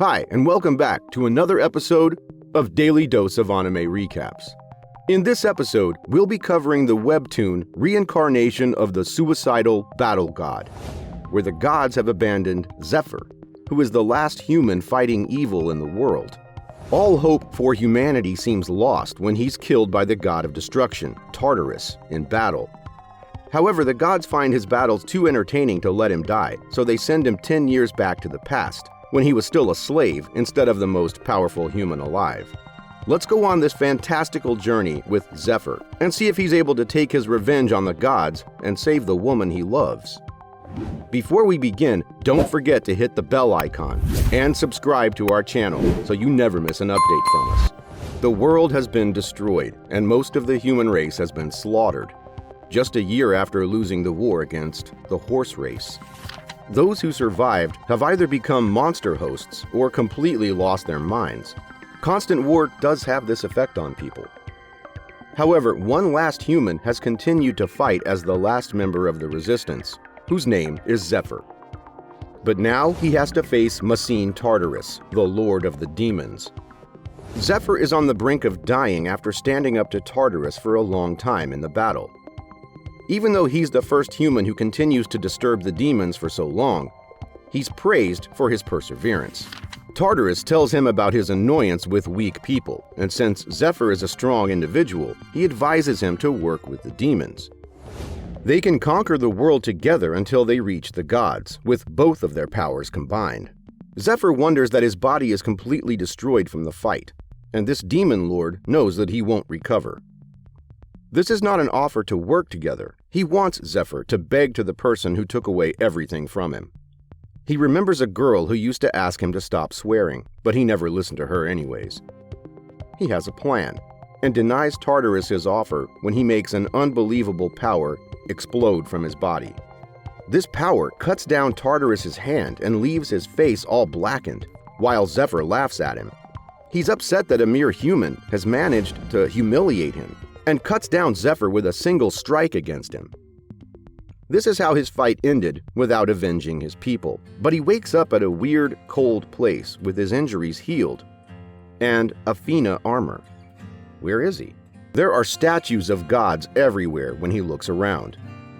Hi, and welcome back to another episode of Daily Dose of Anime Recaps. In this episode, we'll be covering the webtoon Reincarnation of the Suicidal Battle God, where the gods have abandoned Zephyr, who is the last human fighting evil in the world. All hope for humanity seems lost when he's killed by the god of destruction, Tartarus, in battle. However, the gods find his battles too entertaining to let him die, so they send him 10 years back to the past, when he was still a slave instead of the most powerful human alive. Let's go on this fantastical journey with Zephyr and see if he's able to take his revenge on the gods and save the woman he loves. Before we begin, don't forget to hit the bell icon and subscribe to our channel so you never miss an update from us. The world has been destroyed and most of the human race has been slaughtered, just a year after losing the war against the horse race. Those who survived have either become monster hosts or completely lost their minds. Constant war does have this effect on people. However, one last human has continued to fight as the last member of the resistance, whose name is Zephyr. But now he has to face Machine Tartarus, the lord of the demons. Zephyr is on the brink of dying after standing up to Tartarus for a long time in the battle. Even though he's the first human who continues to disturb the demons for so long, he's praised for his perseverance. Tartarus tells him about his annoyance with weak people, and since Zephyr is a strong individual, he advises him to work with the demons. They can conquer the world together until they reach the gods, with both of their powers combined. Zephyr wonders that his body is completely destroyed from the fight, and this demon lord knows that he won't recover. This is not an offer to work together. He wants Zephyr to beg to the person who took away everything from him. He remembers a girl who used to ask him to stop swearing, but he never listened to her anyways. He has a plan, and denies Tartarus his offer when he makes an unbelievable power explode from his body. This power cuts down Tartarus's hand and leaves his face all blackened, while Zephyr laughs at him. He's upset that a mere human has managed to humiliate him, and cuts down Zephyr with a single strike against him. This is how his fight ended without avenging his people, but he wakes up at a weird, cold place with his injuries healed and Athena armor. Where is he? There are statues of gods everywhere when he looks around.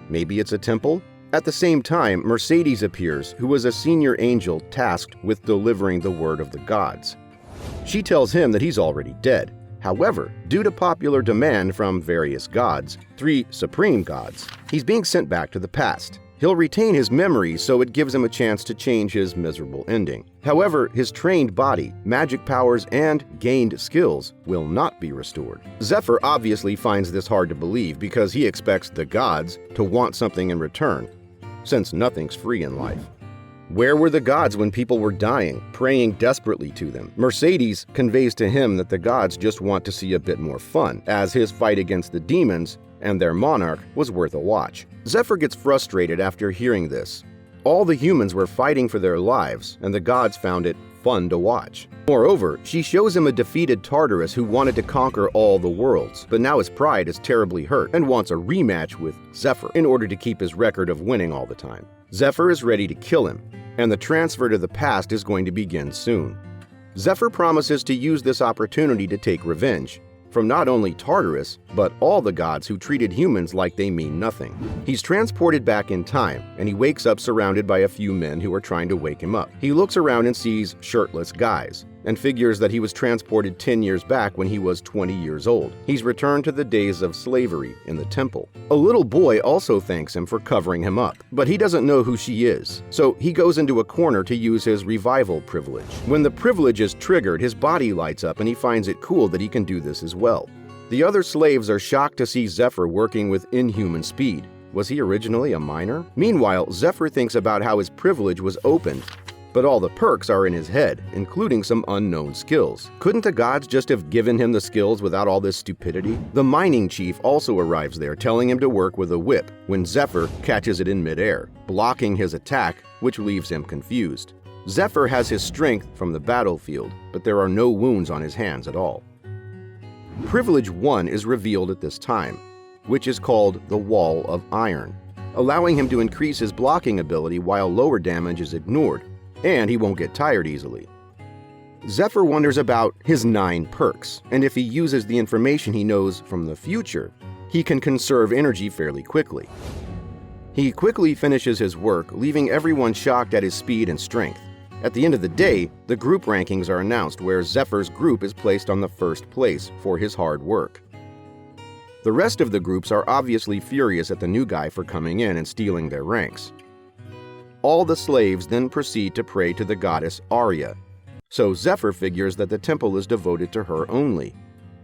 Maybe it's a temple? At the same time, Mercedes appears, who is a senior angel tasked with delivering the word of the gods. She tells him that he's already dead. However, due to popular demand from various gods, 3 supreme gods, he's being sent back to the past. He'll retain his memories, so it gives him a chance to change his miserable ending. However, his trained body, magic powers, and gained skills will not be restored. Zephyr obviously finds this hard to believe because he expects the gods to want something in return, since nothing's free in life. Where were the gods when people were dying, praying desperately to them? Mercedes conveys to him that the gods just want to see a bit more fun, as his fight against the demons and their monarch was worth a watch. Zephyr gets frustrated after hearing this. All the humans were fighting for their lives, and the gods found it fun to watch. Moreover, she shows him a defeated Tartarus who wanted to conquer all the worlds, but now his pride is terribly hurt and wants a rematch with Zephyr in order to keep his record of winning all the time. Zephyr is ready to kill him, and the transfer to the past is going to begin soon. Zephyr promises to use this opportunity to take revenge from not only Tartarus, but all the gods who treated humans like they mean nothing. He's transported back in time, and he wakes up surrounded by a few men who are trying to wake him up. He looks around and sees shirtless guys, and figures that he was transported 10 years back when he was 20 years old. He's returned to the days of slavery in the temple. A little boy also thanks him for covering him up, but he doesn't know who she is, so he goes into a corner to use his revival privilege. When the privilege is triggered, his body lights up and he finds it cool that he can do this as well. The other slaves are shocked to see Zephyr working with inhuman speed. Was he originally a minor? Meanwhile, Zephyr thinks about how his privilege was opened, but all the perks are in his head, including some unknown skills. Couldn't the gods just have given him the skills without all this stupidity? The mining chief also arrives there, telling him to work with a whip, when Zephyr catches it in midair, blocking his attack, which leaves him confused. Zephyr has his strength from the battlefield, but there are no wounds on his hands at all. Privilege 1 is revealed at this time, which is called the Wall of Iron, allowing him to increase his blocking ability while lower damage is ignored, and he won't get tired easily. Zephyr wonders about his 9 perks, and if he uses the information he knows from the future, he can conserve energy fairly quickly. He quickly finishes his work, leaving everyone shocked at his speed and strength. At the end of the day, the group rankings are announced, where Zephyr's group is placed on the first place for his hard work. The rest of the groups are obviously furious at the new guy for coming in and stealing their ranks. All the slaves then proceed to pray to the goddess Arya, so Zephyr figures that the temple is devoted to her only,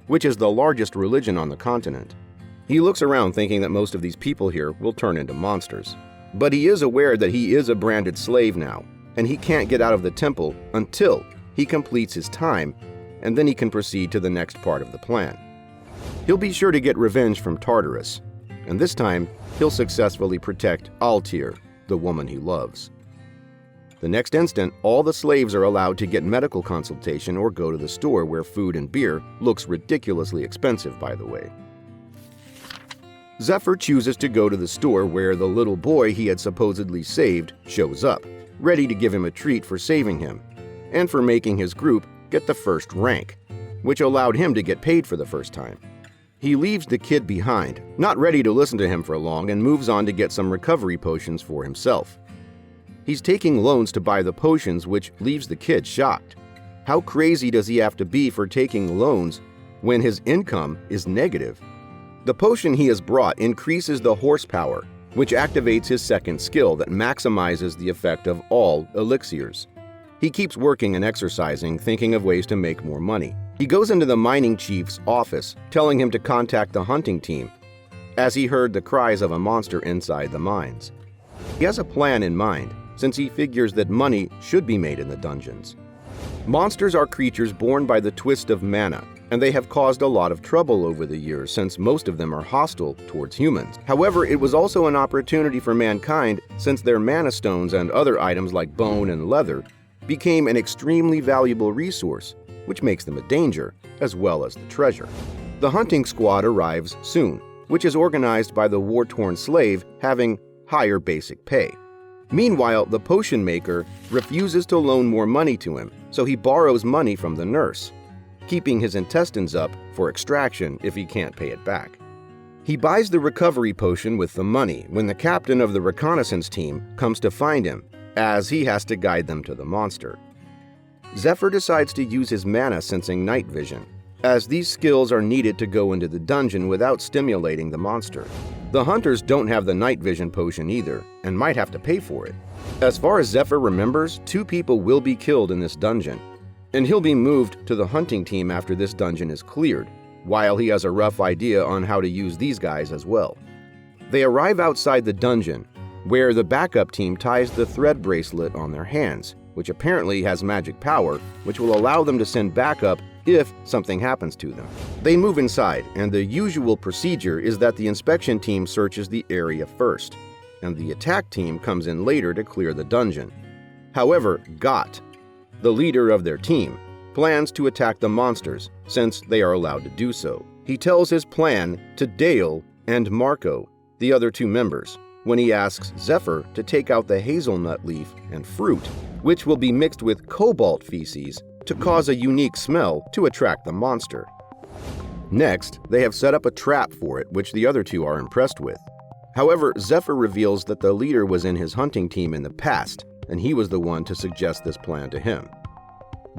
which is the largest religion on the continent. He looks around thinking that most of these people here will turn into monsters. But he is aware that he is a branded slave now, and he can't get out of the temple until he completes his time, and then he can proceed to the next part of the plan. He'll be sure to get revenge from Tartarus, and this time he'll successfully protect Altair, the woman he loves. The next instant, all the slaves are allowed to get medical consultation or go to the store, where food and beer looks ridiculously expensive, by the way. Zephyr chooses to go to the store, where the little boy he had supposedly saved shows up, ready to give him a treat for saving him, and for making his group get the first rank, which allowed him to get paid for the first time. He leaves the kid behind, not ready to listen to him for long, and moves on to get some recovery potions for himself. He's taking loans to buy the potions, which leaves the kid shocked. How crazy does he have to be for taking loans when his income is negative? The potion he has brought increases the horsepower, which activates his second skill that maximizes the effect of all elixirs. He keeps working and exercising, thinking of ways to make more money. He goes into the mining chief's office, telling him to contact the hunting team, as he heard the cries of a monster inside the mines. He has a plan in mind, since he figures that money should be made in the dungeons. Monsters are creatures born by the twist of mana, and they have caused a lot of trouble over the years, since most of them are hostile towards humans. However, it was also an opportunity for mankind, since their mana stones and other items like bone and leather became an extremely valuable resource, which makes them a danger, as well as the treasure. The hunting squad arrives soon, which is organized by the war-torn slave having higher basic pay. Meanwhile, the potion maker refuses to loan more money to him, so he borrows money from the nurse, keeping his intestines up for extraction if he can't pay it back. He buys the recovery potion with the money when the captain of the reconnaissance team comes to find him, as he has to guide them to the monster. Zephyr decides to use his mana-sensing night vision, as these skills are needed to go into the dungeon without stimulating the monster. The hunters don't have the night vision potion either, and might have to pay for it. As far as Zephyr remembers, 2 people will be killed in this dungeon, and he'll be moved to the hunting team after this dungeon is cleared, while he has a rough idea on how to use these guys as well. They arrive outside the dungeon, where the backup team ties the thread bracelet on their hands, which apparently has magic power, which will allow them to send backup if something happens to them. They move inside, and the usual procedure is that the inspection team searches the area first, and the attack team comes in later to clear the dungeon. However, Got, the leader of their team, plans to attack the monsters, since they are allowed to do so. He tells his plan to Dale and Marco, the other 2 members, when he asks Zephyr to take out the hazelnut leaf and fruit, which will be mixed with cobalt feces to cause a unique smell to attract the monster. Next, they have set up a trap for it, which the other 2 are impressed with. However, Zephyr reveals that the leader was in his hunting team in the past, and he was the one to suggest this plan to him.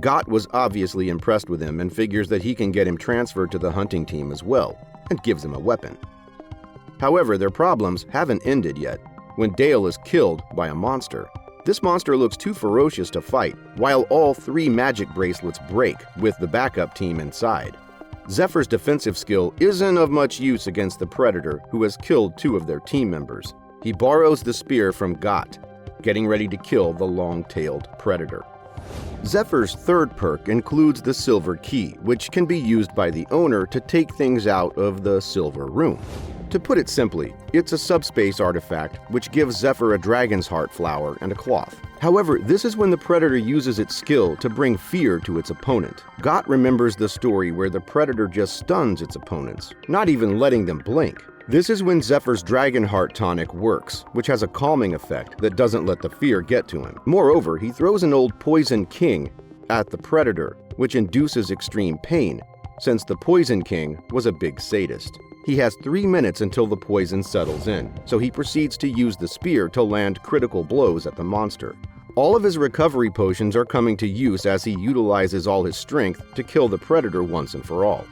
Got was obviously impressed with him and figures that he can get him transferred to the hunting team as well, and gives him a weapon. However, their problems haven't ended yet, when Dale is killed by a monster. This monster looks too ferocious to fight, while all 3 magic bracelets break with the backup team inside. Zephyr's defensive skill isn't of much use against the predator, who has killed 2 of their team members. He borrows the spear from Got, getting ready to kill the long-tailed predator. Zephyr's 3rd perk includes the Silver Key, which can be used by the owner to take things out of the Silver Room. To put it simply, it's a subspace artifact which gives Zephyr a dragon's heart flower and a cloth. However, this is when the predator uses its skill to bring fear to its opponent. Got remembers the story where the predator just stuns its opponents, not even letting them blink. This is when Zephyr's Dragon Heart tonic works, which has a calming effect that doesn't let the fear get to him. Moreover, he throws an old Poison King at the predator, which induces extreme pain, since the Poison King was a big sadist. He has 3 minutes until the poison settles in, so he proceeds to use the spear to land critical blows at the monster. All of his recovery potions are coming to use as he utilizes all his strength to kill the predator once and for all.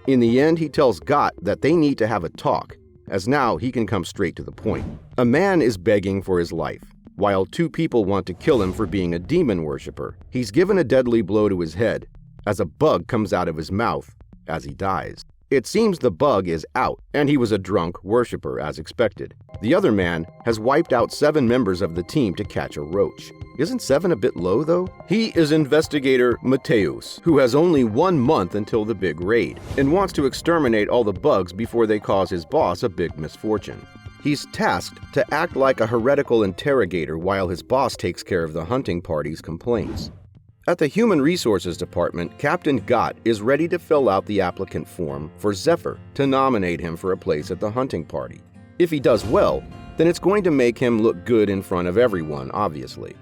In the end, he tells Got that they need to have a talk, as now he can come straight to the point. A man is begging for his life, while 2 people want to kill him for being a demon worshiper. He's given a deadly blow to his head, as a bug comes out of his mouth as he dies. It seems the bug is out, and he was a drunk worshiper as expected. The other man has wiped out 7 members of the team to catch a roach. Isn't 7 a bit low, though? He is investigator Mateus, who has only 1 month until the big raid, and wants to exterminate all the bugs before they cause his boss a big misfortune. He's tasked to act like a heretical interrogator while his boss takes care of the hunting party's complaints. At the Human Resources Department, Captain Got is ready to fill out the applicant form for Zephyr to nominate him for a place at the hunting party. If he does well, then it's going to make him look good in front of everyone, obviously.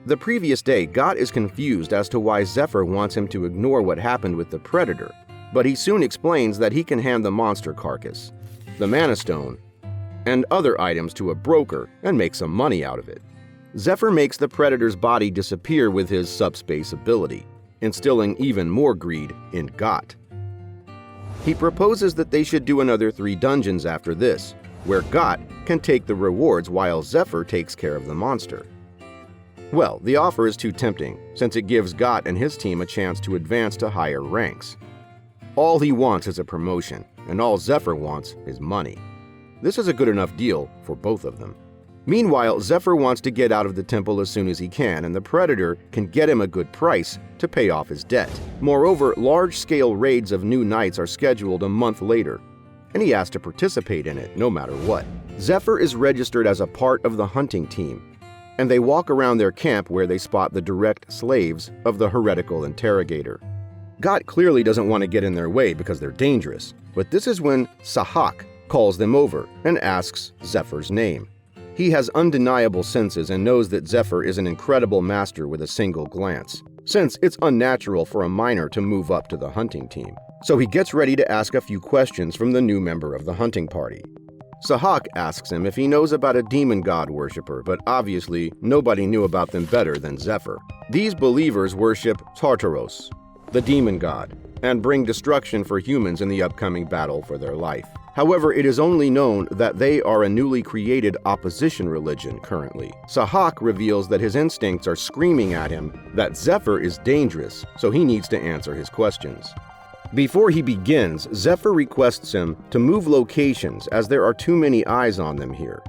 The previous day, Got is confused as to why Zephyr wants him to ignore what happened with the predator, but he soon explains that he can hand the monster carcass, the mana stone, and other items to a broker and make some money out of it. Zephyr makes the predator's body disappear with his subspace ability, instilling even more greed in Got. He proposes that they should do another 3 dungeons after this, where Got can take the rewards while Zephyr takes care of the monster. Well, the offer is too tempting, since it gives Got and his team a chance to advance to higher ranks. All he wants is a promotion, and all Zephyr wants is money. This is a good enough deal for both of them. Meanwhile, Zephyr wants to get out of the temple as soon as he can, and the predator can get him a good price to pay off his debt. Moreover, large-scale raids of new knights are scheduled a month later, and he has to participate in it no matter what. Zephyr is registered as a part of the hunting team, and they walk around their camp where they spot the direct slaves of the heretical interrogator. Got clearly doesn't want to get in their way because they're dangerous, but this is when Sahak calls them over and asks Zephyr's name. He has undeniable senses and knows that Zephyr is an incredible master with a single glance, since it's unnatural for a minor to move up to the hunting team. So he gets ready to ask a few questions from the new member of the hunting party. Sahak asks him if he knows about a demon god worshiper, but obviously nobody knew about them better than Zephyr. These believers worship Tartaros, the demon god, and bring destruction for humans in the upcoming battle for their life. However, it is only known that they are a newly created opposition religion currently. Sahak reveals that his instincts are screaming at him that Zephyr is dangerous, so he needs to answer his questions. Before he begins, Zephyr requests him to move locations as there are too many eyes on them here.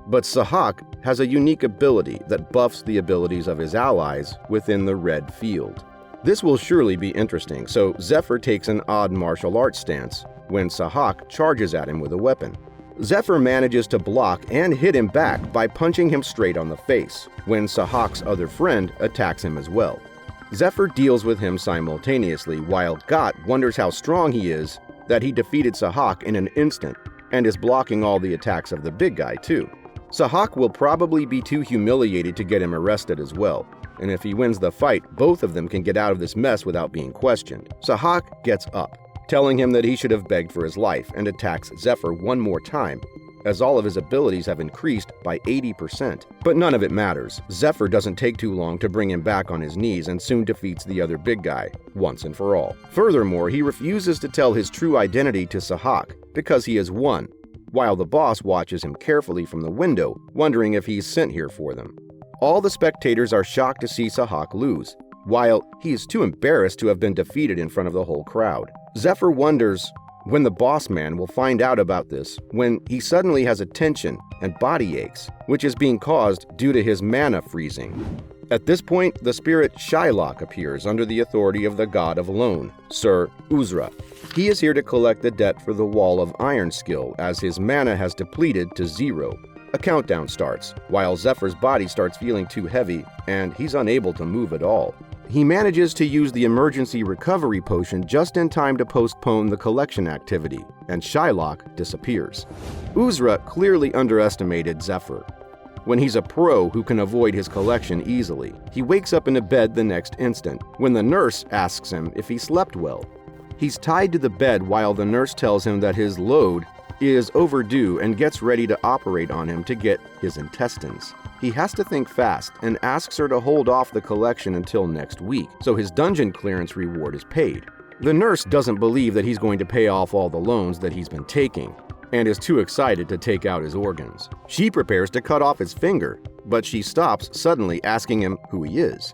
But Sahak has a unique ability that buffs the abilities of his allies within the red field. This will surely be interesting, so Zephyr takes an odd martial arts stance when Sahak charges at him with a weapon. Zephyr manages to block and hit him back by punching him straight on the face, when Sahak's other friend attacks him as well. Zephyr deals with him simultaneously, while Got wonders how strong he is that he defeated Sahak in an instant and is blocking all the attacks of the big guy too. Sahak will probably be too humiliated to get him arrested as well, and if he wins the fight, both of them can get out of this mess without being questioned. Sahak gets up, telling him that he should have begged for his life, and attacks Zephyr one more time, as all of his abilities have increased by 80%. But none of it matters. Zephyr doesn't take too long to bring him back on his knees and soon defeats the other big guy, once and for all. Furthermore, he refuses to tell his true identity to Sahak because he has won, while the boss watches him carefully from the window, wondering if he's sent here for them. All the spectators are shocked to see Sahak lose, while he is too embarrassed to have been defeated in front of the whole crowd. Zephyr wonders when the boss man will find out about this, when he suddenly has a tension and body aches, which is being caused due to his mana freezing. At this point, the spirit Shylock appears under the authority of the god of loan, Sir Uzra. He is here to collect the debt for the Wall of Iron skill, as his mana has depleted to 0. A countdown starts, while Zephyr's body starts feeling too heavy, and he's unable to move at all. He manages to use the emergency recovery potion just in time to postpone the collection activity, and Shylock disappears. Uzra clearly underestimated Zephyr. when he's a pro who can avoid his collection easily. He wakes up in a bed the next instant, when the nurse asks him if he slept well. He's tied to the bed while the nurse tells him that his load is overdue and gets ready to operate on him to get his intestines. He has to think fast and asks her to hold off the collection until next week, so his dungeon clearance reward is paid. The nurse doesn't believe that he's going to pay off all the loans that he's been taking, and is too excited to take out his organs. She prepares to cut off his finger, but she stops suddenly asking him who he is.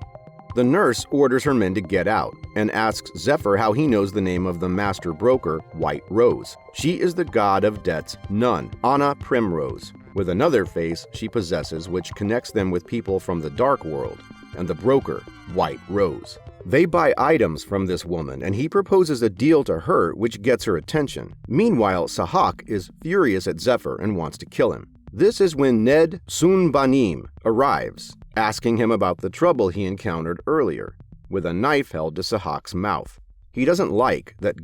The nurse orders her men to get out and asks Zephyr how he knows the name of the master broker, White Rose. She is the god of debt's nun, Anna Primrose, with another face she possesses which connects them with people from the dark world, and the broker, White Rose. They buy items from this woman, and he proposes a deal to her which gets her attention. Meanwhile, Sahak is furious at Zephyr and wants to kill him. This is when Ned Sunbanim arrives, asking him about the trouble he encountered earlier, with a knife held to Sahak's mouth. He doesn't like that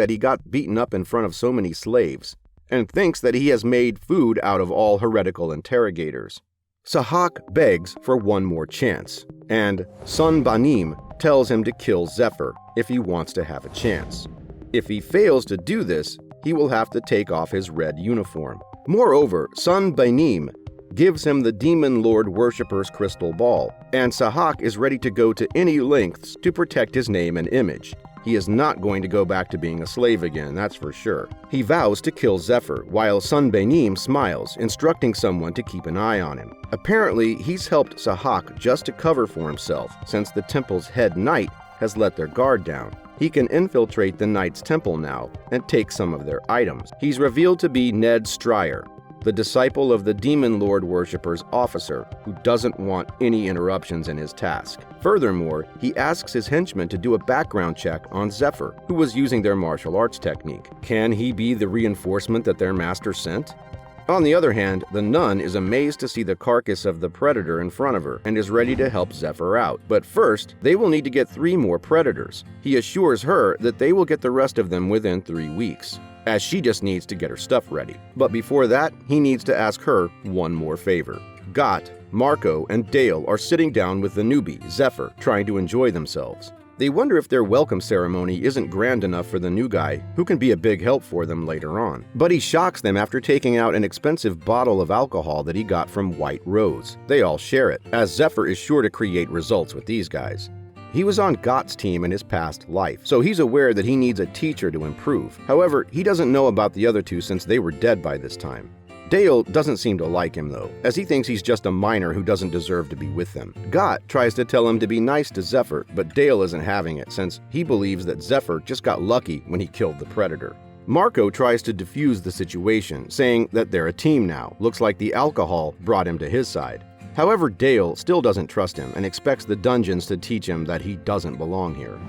he got beaten up in front of so many slaves, and thinks that he has made food out of all heretical interrogators. Sahak begs for one more chance, and Sunbanim tells him to kill Zephyr if he wants to have a chance. If he fails to do this, he will have to take off his red uniform. Moreover, Sunbanim gives him the Demon Lord Worshipper's crystal ball, and Sahak is ready to go to any lengths to protect his name and image. He is not going to go back to being a slave again, that's for sure. He vows to kill Zephyr, while Sunbanim smiles, instructing someone to keep an eye on him. Apparently, he's helped Sahak just to cover for himself, since the temple's head knight has let their guard down. He can infiltrate the knight's temple now and take some of their items. He's revealed to be Ned Stryer, the disciple of the Demon Lord Worshipper's officer, who doesn't want any interruptions in his task. Furthermore, he asks his henchmen to do a background check on Zephyr, who was using their martial arts technique. Can he be the reinforcement that their master sent? On the other hand, the nun is amazed to see the carcass of the predator in front of her and is ready to help Zephyr out. But first, they will need to get 3 more predators. He assures her that they will get the rest of them within 3 weeks, as she just needs to get her stuff ready. But before that, he needs to ask her one more favor. Got, Marco, and Dale are sitting down with the newbie, Zephyr, trying to enjoy themselves. They wonder if their welcome ceremony isn't grand enough for the new guy, who can be a big help for them later on. But he shocks them after taking out an expensive bottle of alcohol that he got from White Rose. They all share it, as Zephyr is sure to create results with these guys. He was on Gott's team in his past life, so he's aware that he needs a teacher to improve. However, he doesn't know about the other 2 since they were dead by this time. Dale doesn't seem to like him though, as he thinks he's just a minor who doesn't deserve to be with them. Gott tries to tell him to be nice to Zephyr, but Dale isn't having it since he believes that Zephyr just got lucky when he killed the predator. Marco tries to defuse the situation, saying that they're a team now. Looks like the alcohol brought him to his side. However, Dale still doesn't trust him and expects the dungeons to teach him that he doesn't belong here.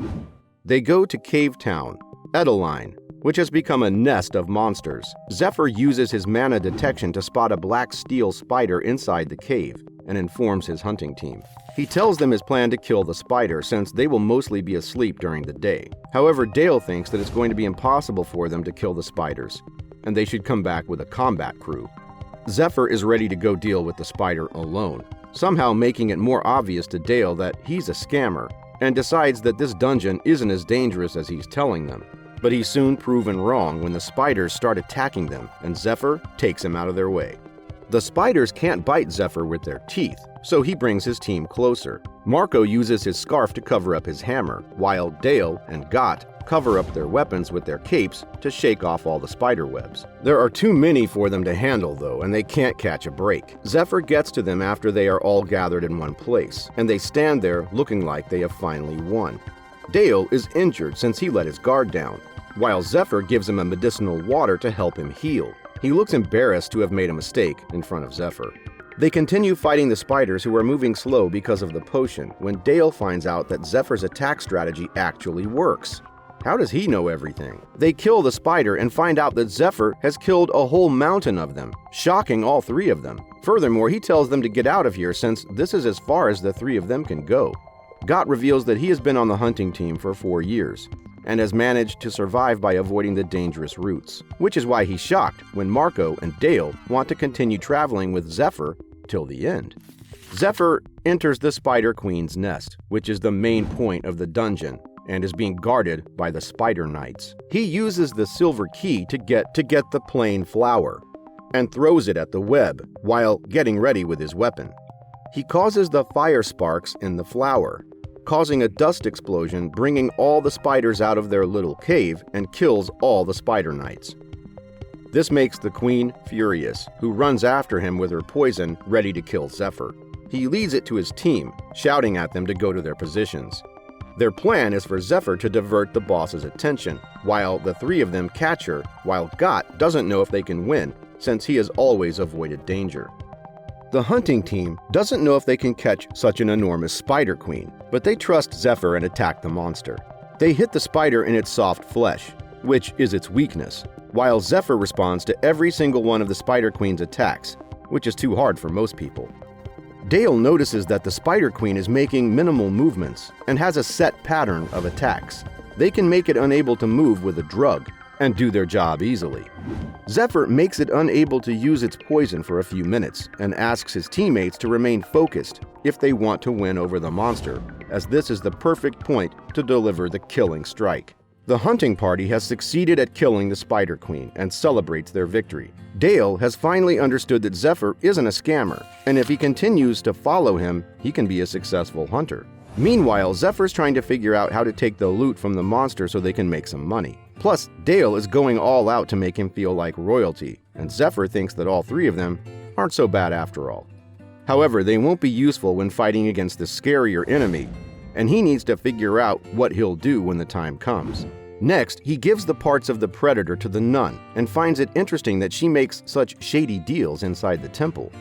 They go to Cave Town, Edeline, which has become a nest of monsters. Zephyr uses his mana detection to spot a black steel spider inside the cave and informs his hunting team. He tells them his plan to kill the spider since they will mostly be asleep during the day. However, Dale thinks that it's going to be impossible for them to kill the spiders, and they should come back with a combat crew. Zephyr is ready to go deal with the spider alone, somehow making it more obvious to Dale that he's a scammer, and decides that this dungeon isn't as dangerous as he's telling them. But he's soon proven wrong when the spiders start attacking them, and Zephyr takes him out of their way. The spiders can't bite Zephyr with their teeth, so he brings his team closer. Marco uses his scarf to cover up his hammer, while Dale and Gott cover up their weapons with their capes to shake off all the spider webs. There are too many for them to handle though, and they can't catch a break. Zephyr gets to them after they are all gathered in one place, and they stand there looking like they have finally won. Dale is injured since he let his guard down, while Zephyr gives him a medicinal water to help him heal. He looks embarrassed to have made a mistake in front of Zephyr. They continue fighting the spiders who are moving slow because of the potion, when Dale finds out that Zephyr's attack strategy actually works. How does he know everything? They kill the spider and find out that Zephyr has killed a whole mountain of them, shocking all 3 of them. Furthermore, he tells them to get out of here since this is as far as the 3 of them can go. Gott reveals that he has been on the hunting team for 4 years. and has managed to survive by avoiding the dangerous routes, which is why he's shocked when Marco and Dale want to continue traveling with Zephyr till the end. Zephyr enters the Spider Queen's nest, which is the main point of the dungeon, and is being guarded by the Spider Knights. He uses the silver key to get the plain flower, and throws it at the web while getting ready with his weapon. He causes the fire sparks in the flower, causing a dust explosion, bringing all the spiders out of their little cave and kills all the Spider Knights. This makes the Queen furious, who runs after him with her poison ready to kill Zephyr. He leads it to his team, shouting at them to go to their positions. Their plan is for Zephyr to divert the boss's attention, while the three of them catch her, while Gott doesn't know if they can win, since he has always avoided danger. The hunting team doesn't know if they can catch such an enormous Spider Queen, but they trust Zephyr and attack the monster. They hit the spider in its soft flesh, which is its weakness, while Zephyr responds to every single one of the Spider Queen's attacks, which is too hard for most people. Dale notices that the Spider Queen is making minimal movements and has a set pattern of attacks. They can make it unable to move with a drug and do their job easily. Zephyr makes it unable to use its poison for a few minutes and asks his teammates to remain focused if they want to win over the monster, as this is the perfect point to deliver the killing strike. The hunting party has succeeded at killing the Spider Queen and celebrates their victory. Dale has finally understood that Zephyr isn't a scammer, and if he continues to follow him, he can be a successful hunter. Meanwhile, Zephyr's trying to figure out how to take the loot from the monster so they can make some money. Plus, Dale is going all out to make him feel like royalty, and Zephyr thinks that all three of them aren't so bad after all. However, they won't be useful when fighting against the scarier enemy, and he needs to figure out what he'll do when the time comes. Next, he gives the parts of the predator to the nun and finds it interesting that she makes such shady deals inside the temple.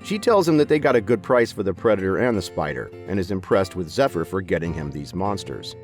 She tells him that they got a good price for the predator and the spider, and is impressed with Zephyr for getting him these monsters.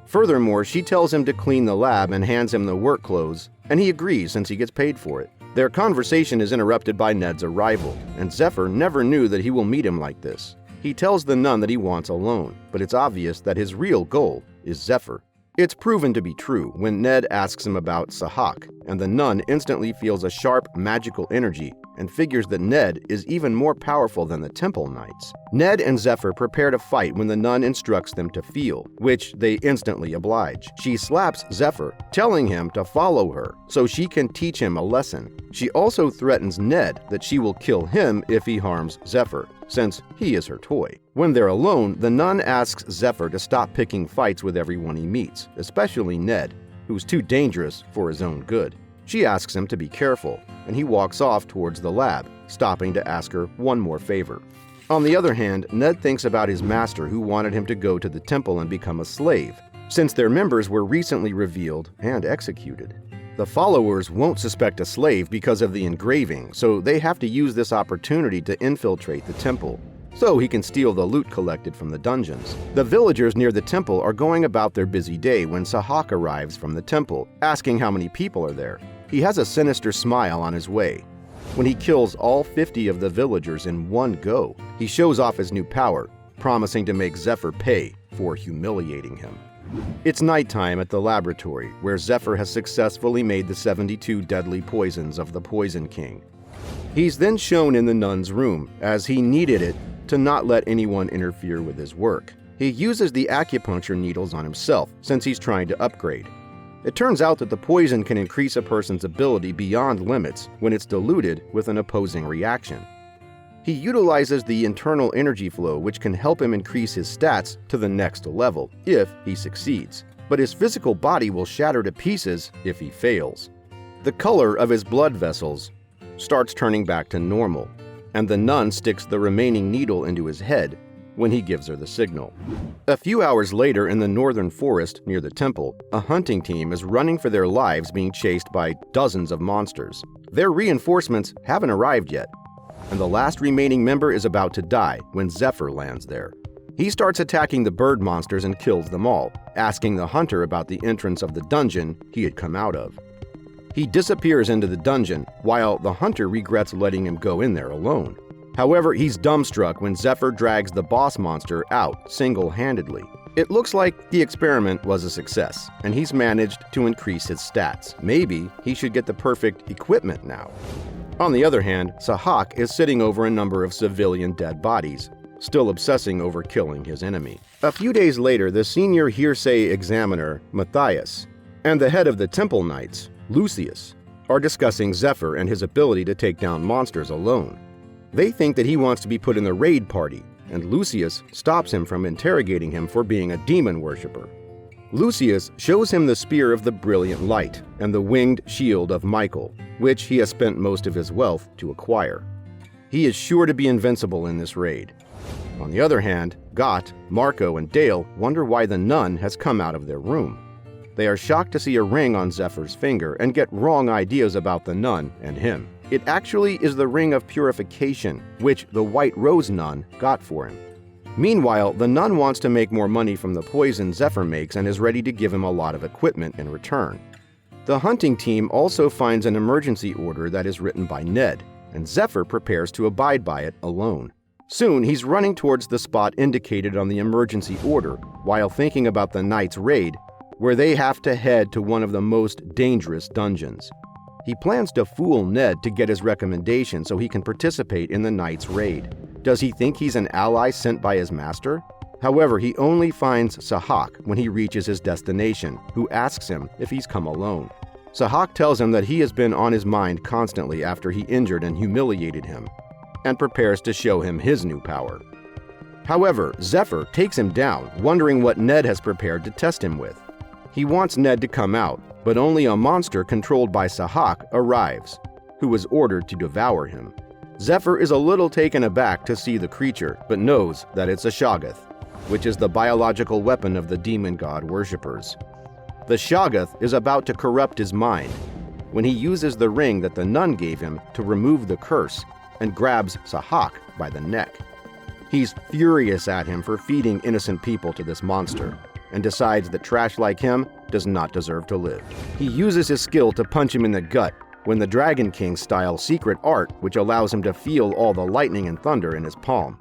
Furthermore, she tells him to clean the lab and hands him the work clothes, and he agrees since he gets paid for it. Their conversation is interrupted by Ned's arrival, and Zephyr never knew that he will meet him like this. He tells the nun that he wants a loan, but it's obvious that his real goal is Zephyr. It's proven to be true when Ned asks him about Sahak, and the nun instantly feels a sharp magical energy and figures that Ned is even more powerful than the Temple Knights. Ned and Zephyr prepare to fight when the nun instructs them to feel, which they instantly oblige. She slaps Zephyr, telling him to follow her so she can teach him a lesson. She also threatens Ned that she will kill him if he harms Zephyr, since he is her toy. When they're alone, the nun asks Zephyr to stop picking fights with everyone he meets, especially Ned, who's too dangerous for his own good. She asks him to be careful, and he walks off towards the lab, stopping to ask her one more favor. On the other hand, Ned thinks about his master who wanted him to go to the temple and become a slave, since their members were recently revealed and executed. The followers won't suspect a slave because of the engraving, so they have to use this opportunity to infiltrate the temple, so he can steal the loot collected from the dungeons. The villagers near the temple are going about their busy day when Sahak arrives from the temple, asking how many people are there. He has a sinister smile on his way. When he kills all 50 of the villagers in one go, he shows off his new power, promising to make Zephyr pay for humiliating him. It's nighttime at the laboratory, where Zephyr has successfully made the 72 deadly poisons of the Poison King. He's then shown in the nun's room, as he needed it to not let anyone interfere with his work. He uses the acupuncture needles on himself, since he's trying to upgrade. It turns out that the poison can increase a person's ability beyond limits when it's diluted with an opposing reaction. He utilizes the internal energy flow, which can help him increase his stats to the next level, if he succeeds. But his physical body will shatter to pieces if he fails. The color of his blood vessels starts turning back to normal, and the nun sticks the remaining needle into his head when he gives her the signal. A few hours later in the northern forest near the temple, a hunting team is running for their lives being chased by dozens of monsters. Their reinforcements haven't arrived yet, and the last remaining member is about to die when Zephyr lands there. He starts attacking the bird monsters and kills them all, asking the hunter about the entrance of the dungeon he had come out of. He disappears into the dungeon, while the hunter regrets letting him go in there alone. However, he's dumbstruck when Zephyr drags the boss monster out single-handedly. It looks like the experiment was a success, and he's managed to increase his stats. Maybe he should get the perfect equipment now. On the other hand, Sahak is sitting over a number of civilian dead bodies, still obsessing over killing his enemy. A few days later, the senior hearsay examiner, Matthias, and the head of the Temple Knights, Lucius, are discussing Zephyr and his ability to take down monsters alone. They think that he wants to be put in the raid party, and Lucius stops him from interrogating him for being a demon worshipper. Lucius shows him the Spear of the Brilliant Light and the Winged Shield of Michael, which he has spent most of his wealth to acquire. He is sure to be invincible in this raid. On the other hand, Gott, Marco, and Dale wonder why the nun has come out of their room. They are shocked to see a ring on Zephyr's finger and get wrong ideas about the nun and him. It actually is the ring of purification, which the White Rose nun got for him. Meanwhile, the nun wants to make more money from the poison Zephyr makes and is ready to give him a lot of equipment in return. The hunting team also finds an emergency order that is written by Ned, and Zephyr prepares to abide by it alone. Soon, he's running towards the spot indicated on the emergency order while thinking about the Knights' raid, where they have to head to one of the most dangerous dungeons. He plans to fool Ned to get his recommendation so he can participate in the Knights' raid. Does he think he's an ally sent by his master? However, he only finds Sahak when he reaches his destination, who asks him if he's come alone. Sahak tells him that he has been on his mind constantly after he injured and humiliated him, and prepares to show him his new power. However, Zephyr takes him down, wondering what Ned has prepared to test him with. He wants Ned to come out, but only a monster controlled by Sahak arrives, who is ordered to devour him. Zephyr is a little taken aback to see the creature, but knows that it's a Shoggoth, which is the biological weapon of the demon god worshippers. The Shoggoth is about to corrupt his mind when he uses the ring that the nun gave him to remove the curse and grabs Sahak by the neck. He's furious at him for feeding innocent people to this monster, and decides that trash like him does not deserve to live. He uses his skill to punch him in the gut when the Dragon King-style secret art which allows him to feel all the lightning and thunder in his palm.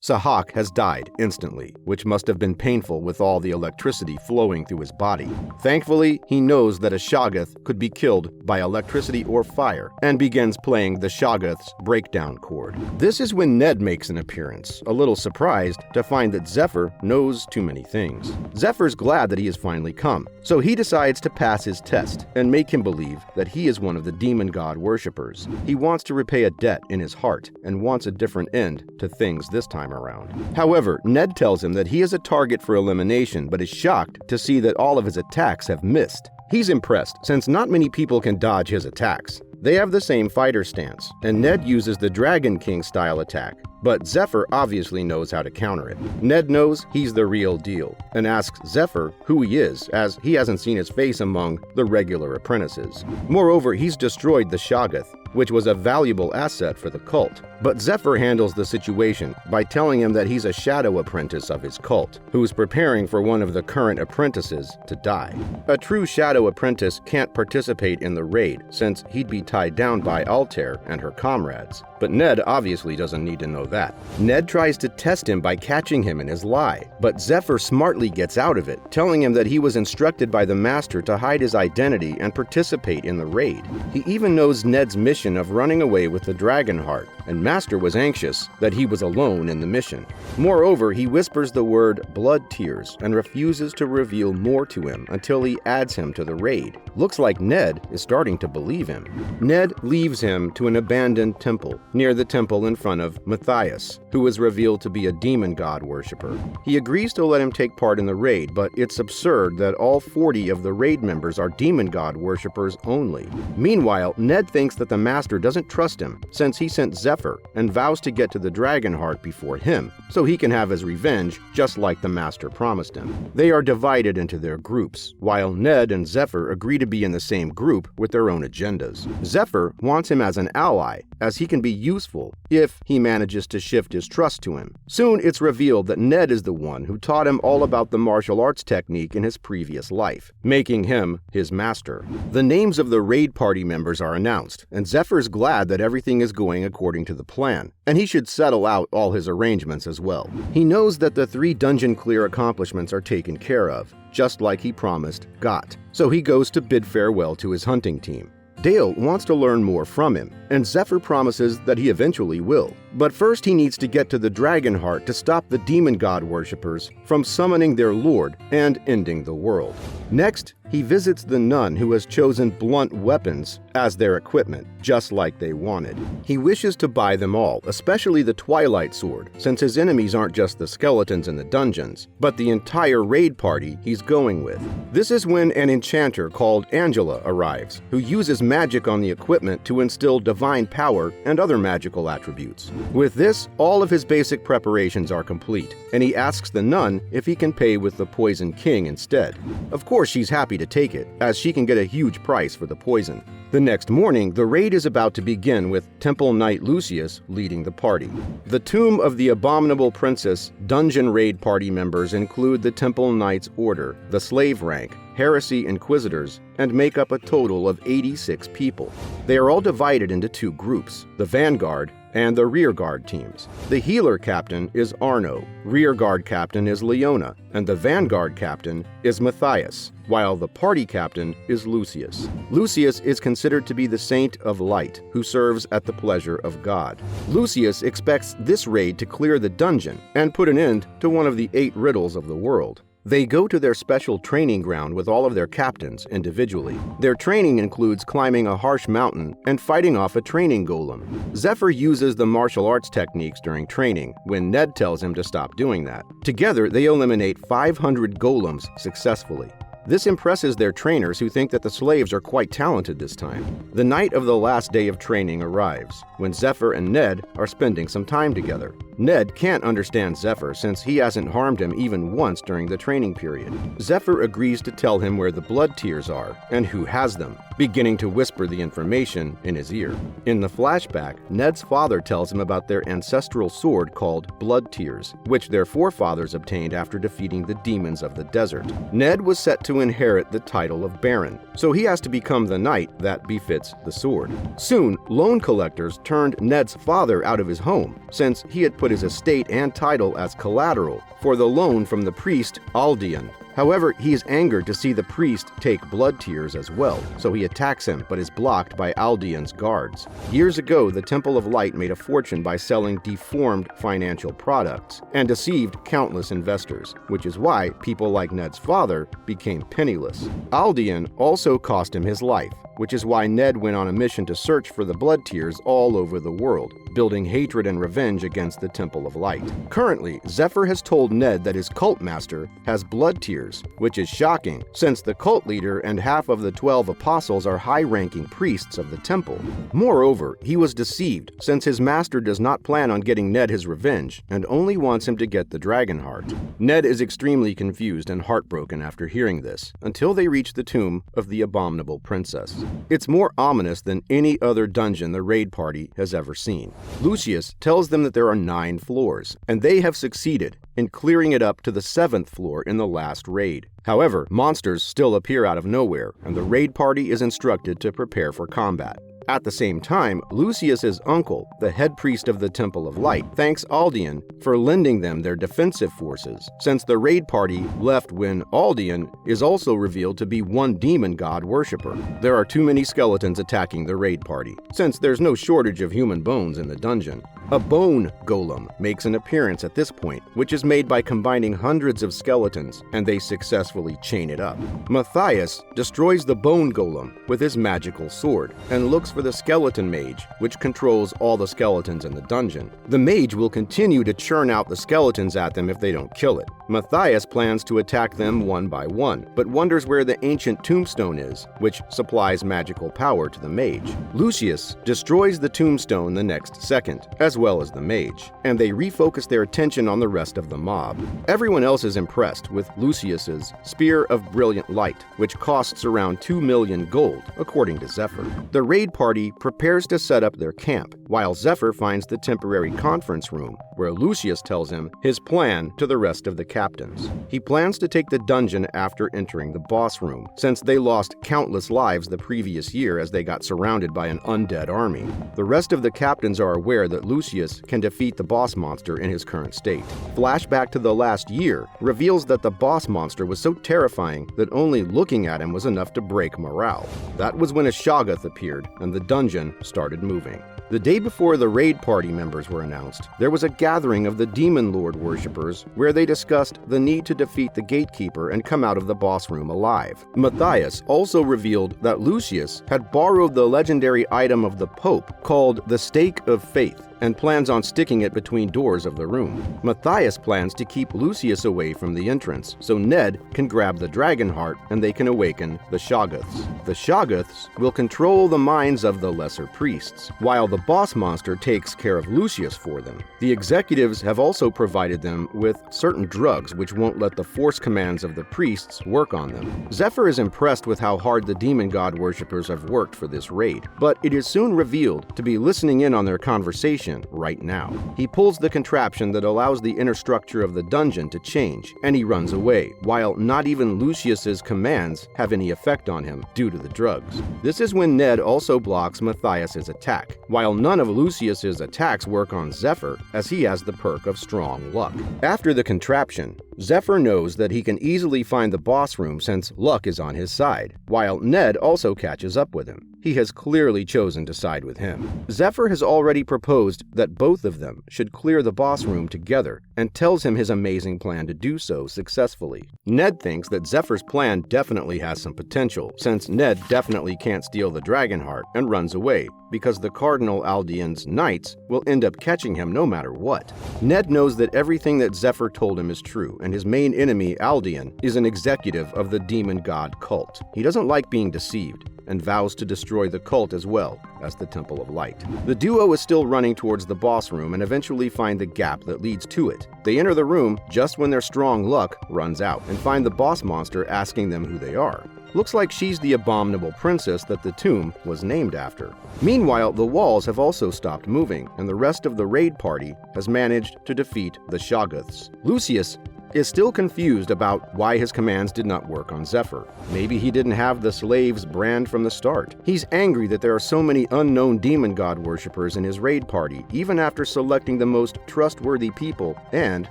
Sahak has died instantly, which must have been painful with all the electricity flowing through his body. Thankfully, he knows that a Shoggoth could be killed by electricity or fire, and begins playing the Shoggoth's breakdown chord. This is when Ned makes an appearance, a little surprised to find that Zephyr knows too many things. Zephyr's glad that he has finally come, so he decides to pass his test and make him believe that he is one of the demon god worshippers. He wants to repay a debt in his heart and wants a different end to things this time around. However, Ned tells him that he is a target for elimination, but is shocked to see that all of his attacks have missed. He's impressed, since not many people can dodge his attacks. They have the same fighter stance, and Ned uses the Dragon King style attack, but Zephyr obviously knows how to counter it. Ned knows he's the real deal, and asks Zephyr who he is, as he hasn't seen his face among the regular apprentices. Moreover, he's destroyed the Shoggoth, which was a valuable asset for the cult. But Zephyr handles the situation by telling him that he's a shadow apprentice of his cult, who's preparing for one of the current apprentices to die. A true shadow apprentice can't participate in the raid, since he'd be tied down by Altair and her comrades. But Ned obviously doesn't need to know that. Ned tries to test him by catching him in his lie, but Zephyr smartly gets out of it, telling him that he was instructed by the master to hide his identity and participate in the raid. He even knows Ned's mission of running away with the dragon heart, and Master was anxious that he was alone in the mission. Moreover, he whispers the word blood tears and refuses to reveal more to him until he adds him to the raid. Looks like Ned is starting to believe him. Ned leaves him to an abandoned temple near the temple in front of Matthias, who is revealed to be a demon god worshipper. He agrees to let him take part in the raid, but it's absurd that all 40 of the raid members are demon god worshippers only. Meanwhile, Ned thinks that the master doesn't trust him, since he sent Zephyr and vows to get to the dragon heart before him, so he can have his revenge just like the master promised him. They are divided into their groups, while Ned and Zephyr agree to be in the same group with their own agendas. Zephyr wants him as an ally, as he can be useful if he manages to shift his trust to him. Soon it's revealed that Ned is the one who taught him all about the martial arts technique in his previous life, making him his master. The names of the raid party members are announced, and Zephyr Zephyr's glad that everything is going according to the plan, and he should settle out all his arrangements as well. He knows that the 3 dungeon clear accomplishments are taken care of, just like he promised Got, so he goes to bid farewell to his hunting team. Dale wants to learn more from him, and Zephyr promises that he eventually will. But first he needs to get to the Dragon Heart to stop the demon god worshippers from summoning their lord and ending the world. Next, he visits the nun who has chosen blunt weapons as their equipment, just like they wanted. He wishes to buy them all, especially the Twilight Sword, since his enemies aren't just the skeletons in the dungeons, but the entire raid party he's going with. This is when an enchanter called Angela arrives, who uses magic on the equipment to instill divine power and other magical attributes. With this, all of his basic preparations are complete, and he asks the nun if he can pay with the Poison King instead. Of course, she's happy to take it, as she can get a huge price for the poison. The next morning, the raid is about to begin with Temple Knight Lucius leading the party. The Tomb of the Abominable Princess dungeon raid party members include the Temple Knights Order, the Slave Rank, Heresy Inquisitors, and make up a total of 86 people. They are all divided into 2 groups, the Vanguard and the Rearguard teams. The Healer Captain is Arno, Rearguard Captain is Leona, and the Vanguard Captain is Matthias, while the Party Captain is Lucius. Lucius is considered to be the Saint of Light, who serves at the pleasure of God. Lucius expects this raid to clear the dungeon and put an end to one of the 8 riddles of the world. They go to their special training ground with all of their captains individually. Their training includes climbing a harsh mountain and fighting off a training golem. Zephyr uses the martial arts techniques during training when Ned tells him to stop doing that. Together, they eliminate 500 golems successfully. This impresses their trainers, who think that the slaves are quite talented this time. The night of the last day of training arrives, when Zephyr and Ned are spending some time together. Ned can't understand Zephyr since he hasn't harmed him even once during the training period. Zephyr agrees to tell him where the blood tears are and who has them, beginning to whisper the information in his ear. In the flashback, Ned's father tells him about their ancestral sword called Blood Tears, which their forefathers obtained after defeating the demons of the desert. Ned was set to inherit the title of Baron, so he has to become the knight that befits the sword. Soon, loan collectors turned Ned's father out of his home, since he had put his estate and title as collateral for the loan from the priest Aldian. However, he is angered to see the priest take blood tears as well, so he attacks him but is blocked by Aldian's guards. Years ago, the Temple of Light made a fortune by selling deformed financial products and deceived countless investors, which is why people like Ned's father became penniless. Aldian also cost him his life, which is why Ned went on a mission to search for the blood tears all over the world, building hatred and revenge against the Temple of Light. Currently, Zephyr has told Ned that his cult master has blood tears, which is shocking, since the cult leader and half of the 12 apostles are high-ranking priests of the temple. Moreover, he was deceived, since his master does not plan on getting Ned his revenge, and only wants him to get the Dragon Heart. Ned is extremely confused and heartbroken after hearing this, until they reach the tomb of the Abominable Princess. It's more ominous than any other dungeon the raid party has ever seen. Lucius tells them that there are 9 floors, and they have succeeded in clearing it up to the 7th floor in the last raid. However, monsters still appear out of nowhere, and the raid party is instructed to prepare for combat. At the same time, Lucius's uncle, the head priest of the Temple of Light, thanks Aldian for lending them their defensive forces, since the raid party left when Aldian is also revealed to be one demon god worshipper. There are too many skeletons attacking the raid party, since there's no shortage of human bones in the dungeon. A bone golem makes an appearance at this point, which is made by combining hundreds of skeletons, and they successfully chain it up. Matthias destroys the bone golem with his magical sword, and looks for the skeleton mage, which controls all the skeletons in the dungeon. The mage will continue to churn out the skeletons at them if they don't kill it. Matthias plans to attack them one by one, but wonders where the ancient tombstone is, which supplies magical power to the mage. Lucius destroys the tombstone the next second, as well as the mage, and they refocus their attention on the rest of the mob. Everyone else is impressed with Lucius's Spear of Brilliant Light, which costs around 2 million gold, according to Zephyr. The raid party prepares to set up their camp, while Zephyr finds the temporary conference room, where Lucius tells him his plan to the rest of the captains. He plans to take the dungeon after entering the boss room, since they lost countless lives the previous year as they got surrounded by an undead army. The rest of the captains are aware that Lucius can defeat the boss monster in his current state. Flashback to the last year reveals that the boss monster was so terrifying that only looking at him was enough to break morale. That was when a Shoggoth appeared and the dungeon started moving. The day before the raid party members were announced, there was a gathering of the Demon Lord worshippers where they discussed the need to defeat the gatekeeper and come out of the boss room alive. Matthias also revealed that Lucius had borrowed the legendary item of the Pope called the Stake of Faith and plans on sticking it between doors of the room. Matthias plans to keep Lucius away from the entrance, so Ned can grab the dragon heart and they can awaken the Shoggoths. The Shoggoths will control the minds of the lesser priests, while the boss monster takes care of Lucius for them. The executives have also provided them with certain drugs which won't let the force commands of the priests work on them. Zephyr is impressed with how hard the demon god worshippers have worked for this raid, but it is soon revealed to be listening in on their conversation right now. He pulls the contraption that allows the inner structure of the dungeon to change, and he runs away, while not even Lucius's commands have any effect on him due to the drugs. This is when Ned also blocks Matthias's attack, while none of Lucius's attacks work on Zephyr, as he has the perk of strong luck. After the contraption, Zephyr knows that he can easily find the boss room since luck is on his side, while Ned also catches up with him. He has clearly chosen to side with him. Zephyr has already proposed that both of them should clear the boss room together and tells him his amazing plan to do so successfully. Ned thinks that Zephyr's plan definitely has some potential, since Ned definitely can't steal the dragon heart and runs away, because the Cardinal Aldean's knights will end up catching him no matter what. Ned knows that everything that Zephyr told him is true, and his main enemy, Aldean, is an executive of the demon god cult. He doesn't like being deceived, and vows to destroy the cult as well as the Temple of Light. The duo is still running towards the boss room and eventually find the gap that leads to it. They enter the room just when their strong luck runs out and find the boss monster asking them who they are. Looks like she's the abominable princess that the tomb was named after. Meanwhile, the walls have also stopped moving, and the rest of the raid party has managed to defeat the Shoggoths. Lucius is still confused about why his commands did not work on Zephyr. Maybe he didn't have the slave's brand from the start. He's angry that there are so many unknown demon god worshippers in his raid party, even after selecting the most trustworthy people and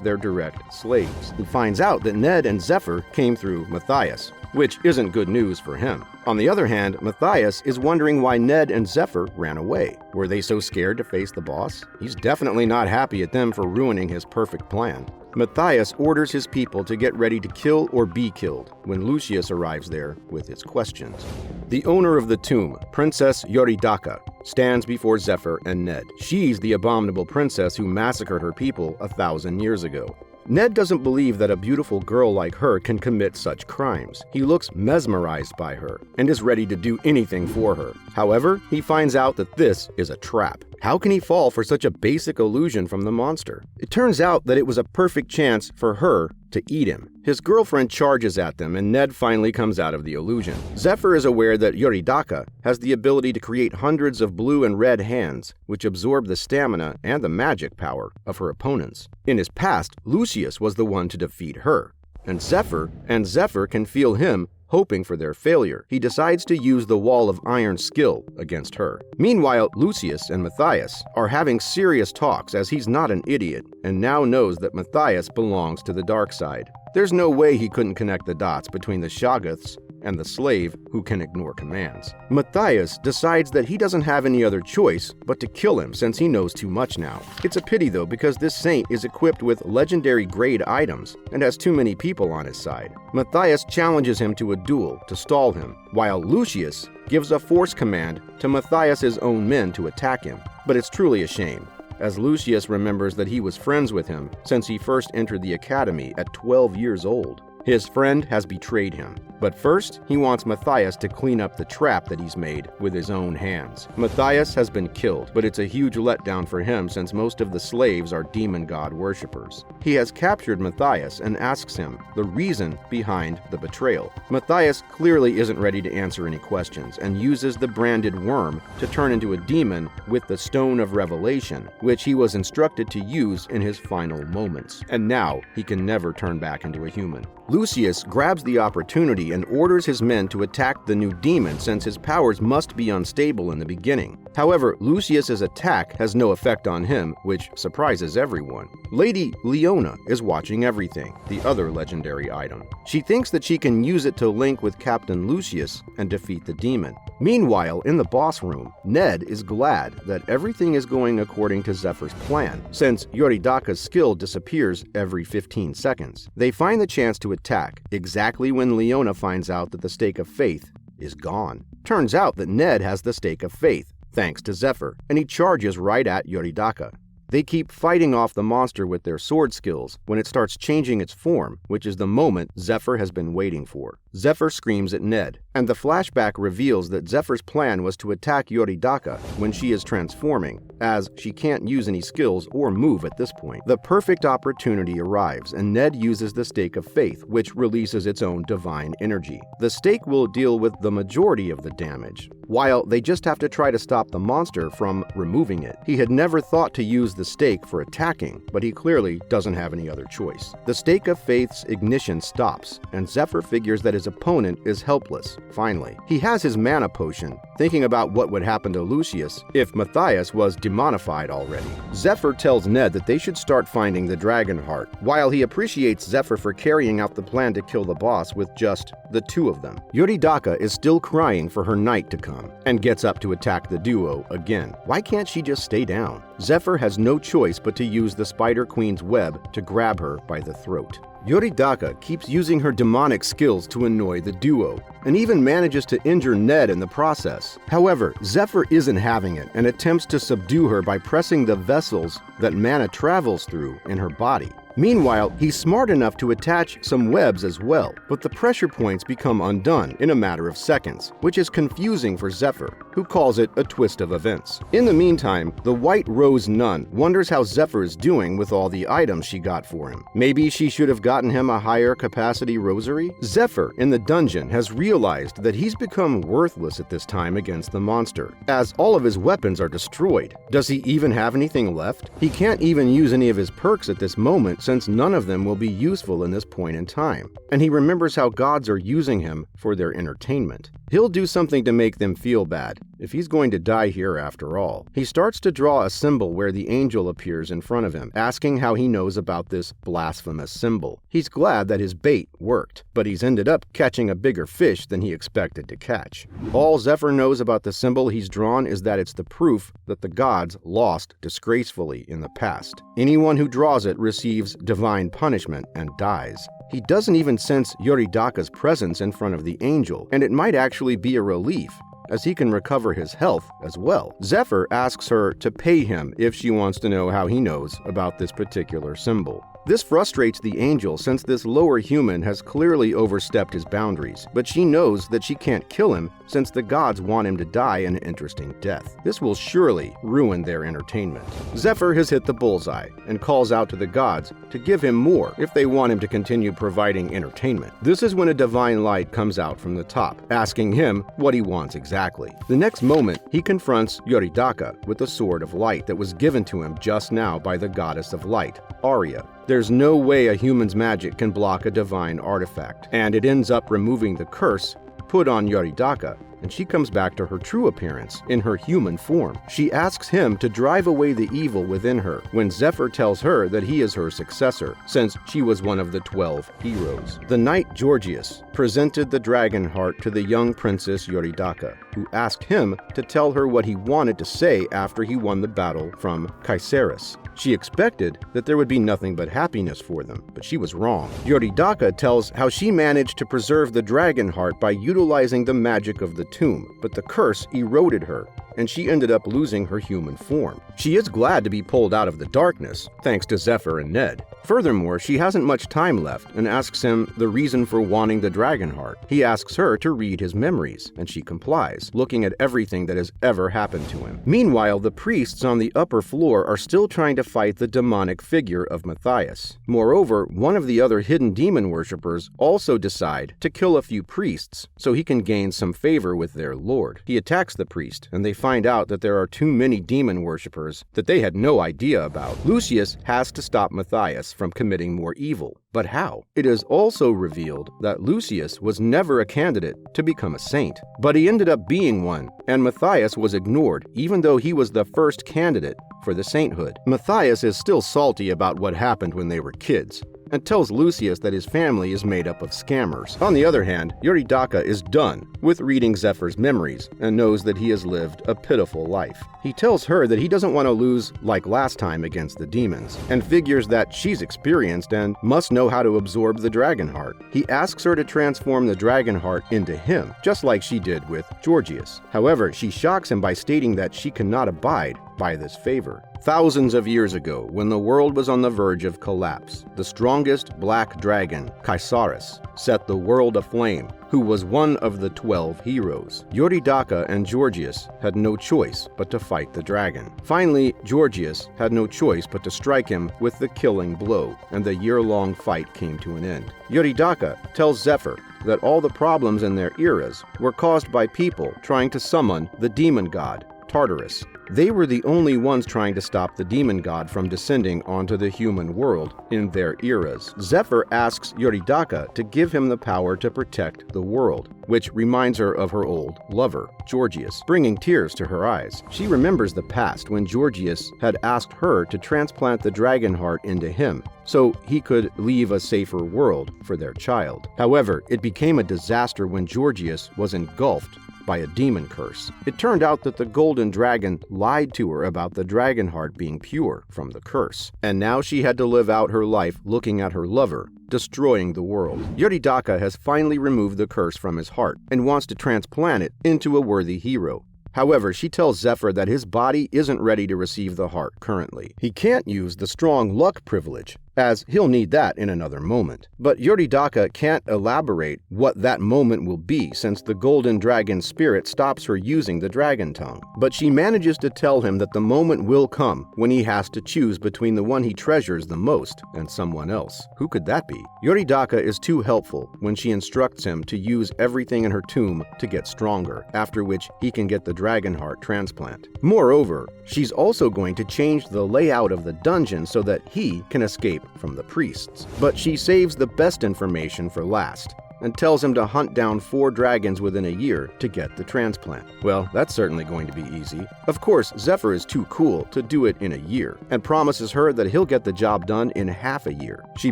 their direct slaves. He finds out that Ned and Zephyr came through Matthias, which isn't good news for him. On the other hand, Matthias is wondering why Ned and Zephyr ran away. Were they so scared to face the boss? He's definitely not happy at them for ruining his perfect plan. Matthias orders his people to get ready to kill or be killed when Lucius arrives there with his questions. The owner of the tomb, Princess Yoridaka, stands before Zephyr and Ned. She's the abominable princess who massacred her people 1,000 years ago. Ned doesn't believe that a beautiful girl like her can commit such crimes. He looks mesmerized by her and is ready to do anything for her. However, he finds out that this is a trap. How can he fall for such a basic illusion from the monster? It turns out that it was a perfect chance for her to eat him. His girlfriend charges at them, and Ned finally comes out of the illusion. Zephyr is aware that Yoridaka has the ability to create hundreds of blue and red hands, which absorb the stamina and the magic power of her opponents. In his past, Lucius was the one to defeat her, and Zephyr can feel him hoping for their failure. He decides to use the Wall of Iron skill against her. Meanwhile, Lucius and Matthias are having serious talks, as he's not an idiot and now knows that Matthias belongs to the dark side. There's no way he couldn't connect the dots between the Shoggoths and the slave who can ignore commands. Matthias decides that he doesn't have any other choice but to kill him since he knows too much now. It's a pity though, because this saint is equipped with legendary grade items and has too many people on his side. Matthias challenges him to a duel to stall him, while Lucius gives a force command to Matthias's own men to attack him. But it's truly a shame, as Lucius remembers that he was friends with him since he first entered the academy at 12 years old. His friend has betrayed him. But first, he wants Matthias to clean up the trap that he's made with his own hands. Matthias has been killed, but it's a huge letdown for him since most of the slaves are demon god worshippers. He has captured Matthias and asks him the reason behind the betrayal. Matthias clearly isn't ready to answer any questions and uses the branded worm to turn into a demon with the Stone of Revelation, which he was instructed to use in his final moments. And now he can never turn back into a human. Lucius grabs the opportunity and orders his men to attack the new demon since his powers must be unstable in the beginning. However, Lucius's attack has no effect on him, which surprises everyone. Lady Leona is watching everything, the other legendary item. She thinks that she can use it to link with Captain Lucius and defeat the demon. Meanwhile, in the boss room, Ned is glad that everything is going according to Zephyr's plan, since Yoridaka's skill disappears every 15 seconds. They find the chance to attack exactly when Leona finds out that the stake of faith is gone. Turns out that Ned has the stake of faith, thanks to Zephyr, and he charges right at Yoridaka. They keep fighting off the monster with their sword skills when it starts changing its form, which is the moment Zephyr has been waiting for. Zephyr screams at Ned, and the flashback reveals that Zephyr's plan was to attack Yoridaka when she is transforming, as she can't use any skills or move at this point. The perfect opportunity arrives, and Ned uses the stake of faith, which releases its own divine energy. The stake will deal with the majority of the damage, while they just have to try to stop the monster from removing it. He had never thought to use the stake for attacking, but he clearly doesn't have any other choice. The stake of faith's ignition stops, and Zephyr figures that his opponent is helpless. Finally, he has his mana potion, thinking about what would happen to Lucius if Matthias was demonified already. Zephyr tells Ned that they should start finding the dragon heart, while he appreciates Zephyr for carrying out the plan to kill the boss with just the two of them. Yoridaka is still crying for her knight to come, and gets up to attack the duo again. Why can't she just stay down? Zephyr has no choice but to use the Spider Queen's web to grab her by the throat. Yoridaka keeps using her demonic skills to annoy the duo, and even manages to injure Ned in the process. However, Zephyr isn't having it and attempts to subdue her by pressing the vessels that mana travels through in her body. Meanwhile, he's smart enough to attach some webs as well, but the pressure points become undone in a matter of seconds, which is confusing for Zephyr, who calls it a twist of events. In the meantime, the White Rose Nun wonders how Zephyr is doing with all the items she got for him. Maybe she should have gotten him a higher capacity rosary? Zephyr, in the dungeon, has realized that he's become worthless at this time against the monster, as all of his weapons are destroyed. Does he even have anything left? He can't even use any of his perks at this moment, since none of them will be useful in this point in time, and he remembers how gods are using him for their entertainment. He'll do something to make them feel bad, if he's going to die here after all. He starts to draw a symbol where the angel appears in front of him, asking how he knows about this blasphemous symbol. He's glad that his bait worked, but he's ended up catching a bigger fish than he expected to catch. All Zephyr knows about the symbol he's drawn is that it's the proof that the gods lost disgracefully in the past. Anyone who draws it receives divine punishment and dies. He doesn't even sense Yoridaka's presence in front of the angel, and it might actually be a relief, as he can recover his health as well. Zephyr asks her to pay him if she wants to know how he knows about this particular symbol. This frustrates the angel since this lower human has clearly overstepped his boundaries, but she knows that she can't kill him since the gods want him to die an interesting death. This will surely ruin their entertainment. Zephyr has hit the bullseye and calls out to the gods to give him more if they want him to continue providing entertainment. This is when a divine light comes out from the top, asking him what he wants exactly. The next moment, he confronts Yoridaka with the sword of light that was given to him just now by the goddess of light, Arya. There's no way a human's magic can block a divine artifact, and it ends up removing the curse put on Yoridaka, and she comes back to her true appearance in her human form. She asks him to drive away the evil within her when Zephyr tells her that he is her successor, since she was one of the 12 heroes. The knight Georgius presented the dragon heart to the young princess Yoridaka, who asked him to tell her what he wanted to say after he won the battle from Caesaris. She expected that there would be nothing but happiness for them, but she was wrong. Yoridaka tells how she managed to preserve the dragon heart by utilizing the magic of the tomb, but the curse eroded her, and she ended up losing her human form. She is glad to be pulled out of the darkness, thanks to Zephyr and Ned. Furthermore, she hasn't much time left and asks him the reason for wanting the dragon heart. He asks her to read his memories, and she complies, looking at everything that has ever happened to him. Meanwhile, the priests on the upper floor are still trying to fight the demonic figure of Matthias. Moreover, one of the other hidden demon worshippers also decide to kill a few priests so he can gain some favor with their lord. He attacks the priest, and they find out that there are too many demon worshippers that they had no idea about. Lucius has to stop Matthias from committing more evil. But how? It is also revealed that Lucius was never a candidate to become a saint, but he ended up being one, and Matthias was ignored even though he was the first candidate for the sainthood. Matthias is still salty about what happened when they were kids, and tells Lucius that his family is made up of scammers. On the other hand, Yuritaka is done with reading Zephyr's memories and knows that he has lived a pitiful life. He tells her that he doesn't want to lose like last time against the demons, and figures that she's experienced and must know how to absorb the dragon heart. He asks her to transform the dragon heart into him, just like she did with Georgius. However, she shocks him by stating that she cannot abide by this favor. Thousands of years ago, when the world was on the verge of collapse, the strongest black dragon, Caesaris, set the world aflame, who was one of the 12 heroes. Yuritaka and Georgius had no choice but to fight the dragon. Finally, Georgius had no choice but to strike him with the killing blow, and the year-long fight came to an end. Yuritaka tells Zephyr that all the problems in their eras were caused by people trying to summon the demon god, Tartarus. They were the only ones trying to stop the demon god from descending onto the human world in their eras. Zephyr asks Yuritaka to give him the power to protect the world, which reminds her of her old lover, Georgius, bringing tears to her eyes. She remembers the past when Georgius had asked her to transplant the dragon heart into him, so he could leave a safer world for their child. However, it became a disaster when Georgius was engulfed by a demon curse. It turned out that the golden dragon lied to her about the dragon heart being pure from the curse, and now she had to live out her life looking at her lover, destroying the world. Yuritaka has finally removed the curse from his heart and wants to transplant it into a worthy hero. However, she tells Zephyr that his body isn't ready to receive the heart currently. He can't use the strong luck privilege, as he'll need that in another moment. But Yuritaka can't elaborate what that moment will be since the golden dragon spirit stops her using the dragon tongue. But she manages to tell him that the moment will come when he has to choose between the one he treasures the most and someone else. Who could that be? Yuritaka is too helpful when she instructs him to use everything in her tomb to get stronger, after which he can get the dragon heart transplant. Moreover, she's also going to change the layout of the dungeon so that he can escape from the priests. But she saves the best information for last, and tells him to hunt down 4 dragons within a year to get the transplant. Well, that's certainly going to be easy. Of course, Zephyr is too cool to do it in a year, and promises her that he'll get the job done in half a year. She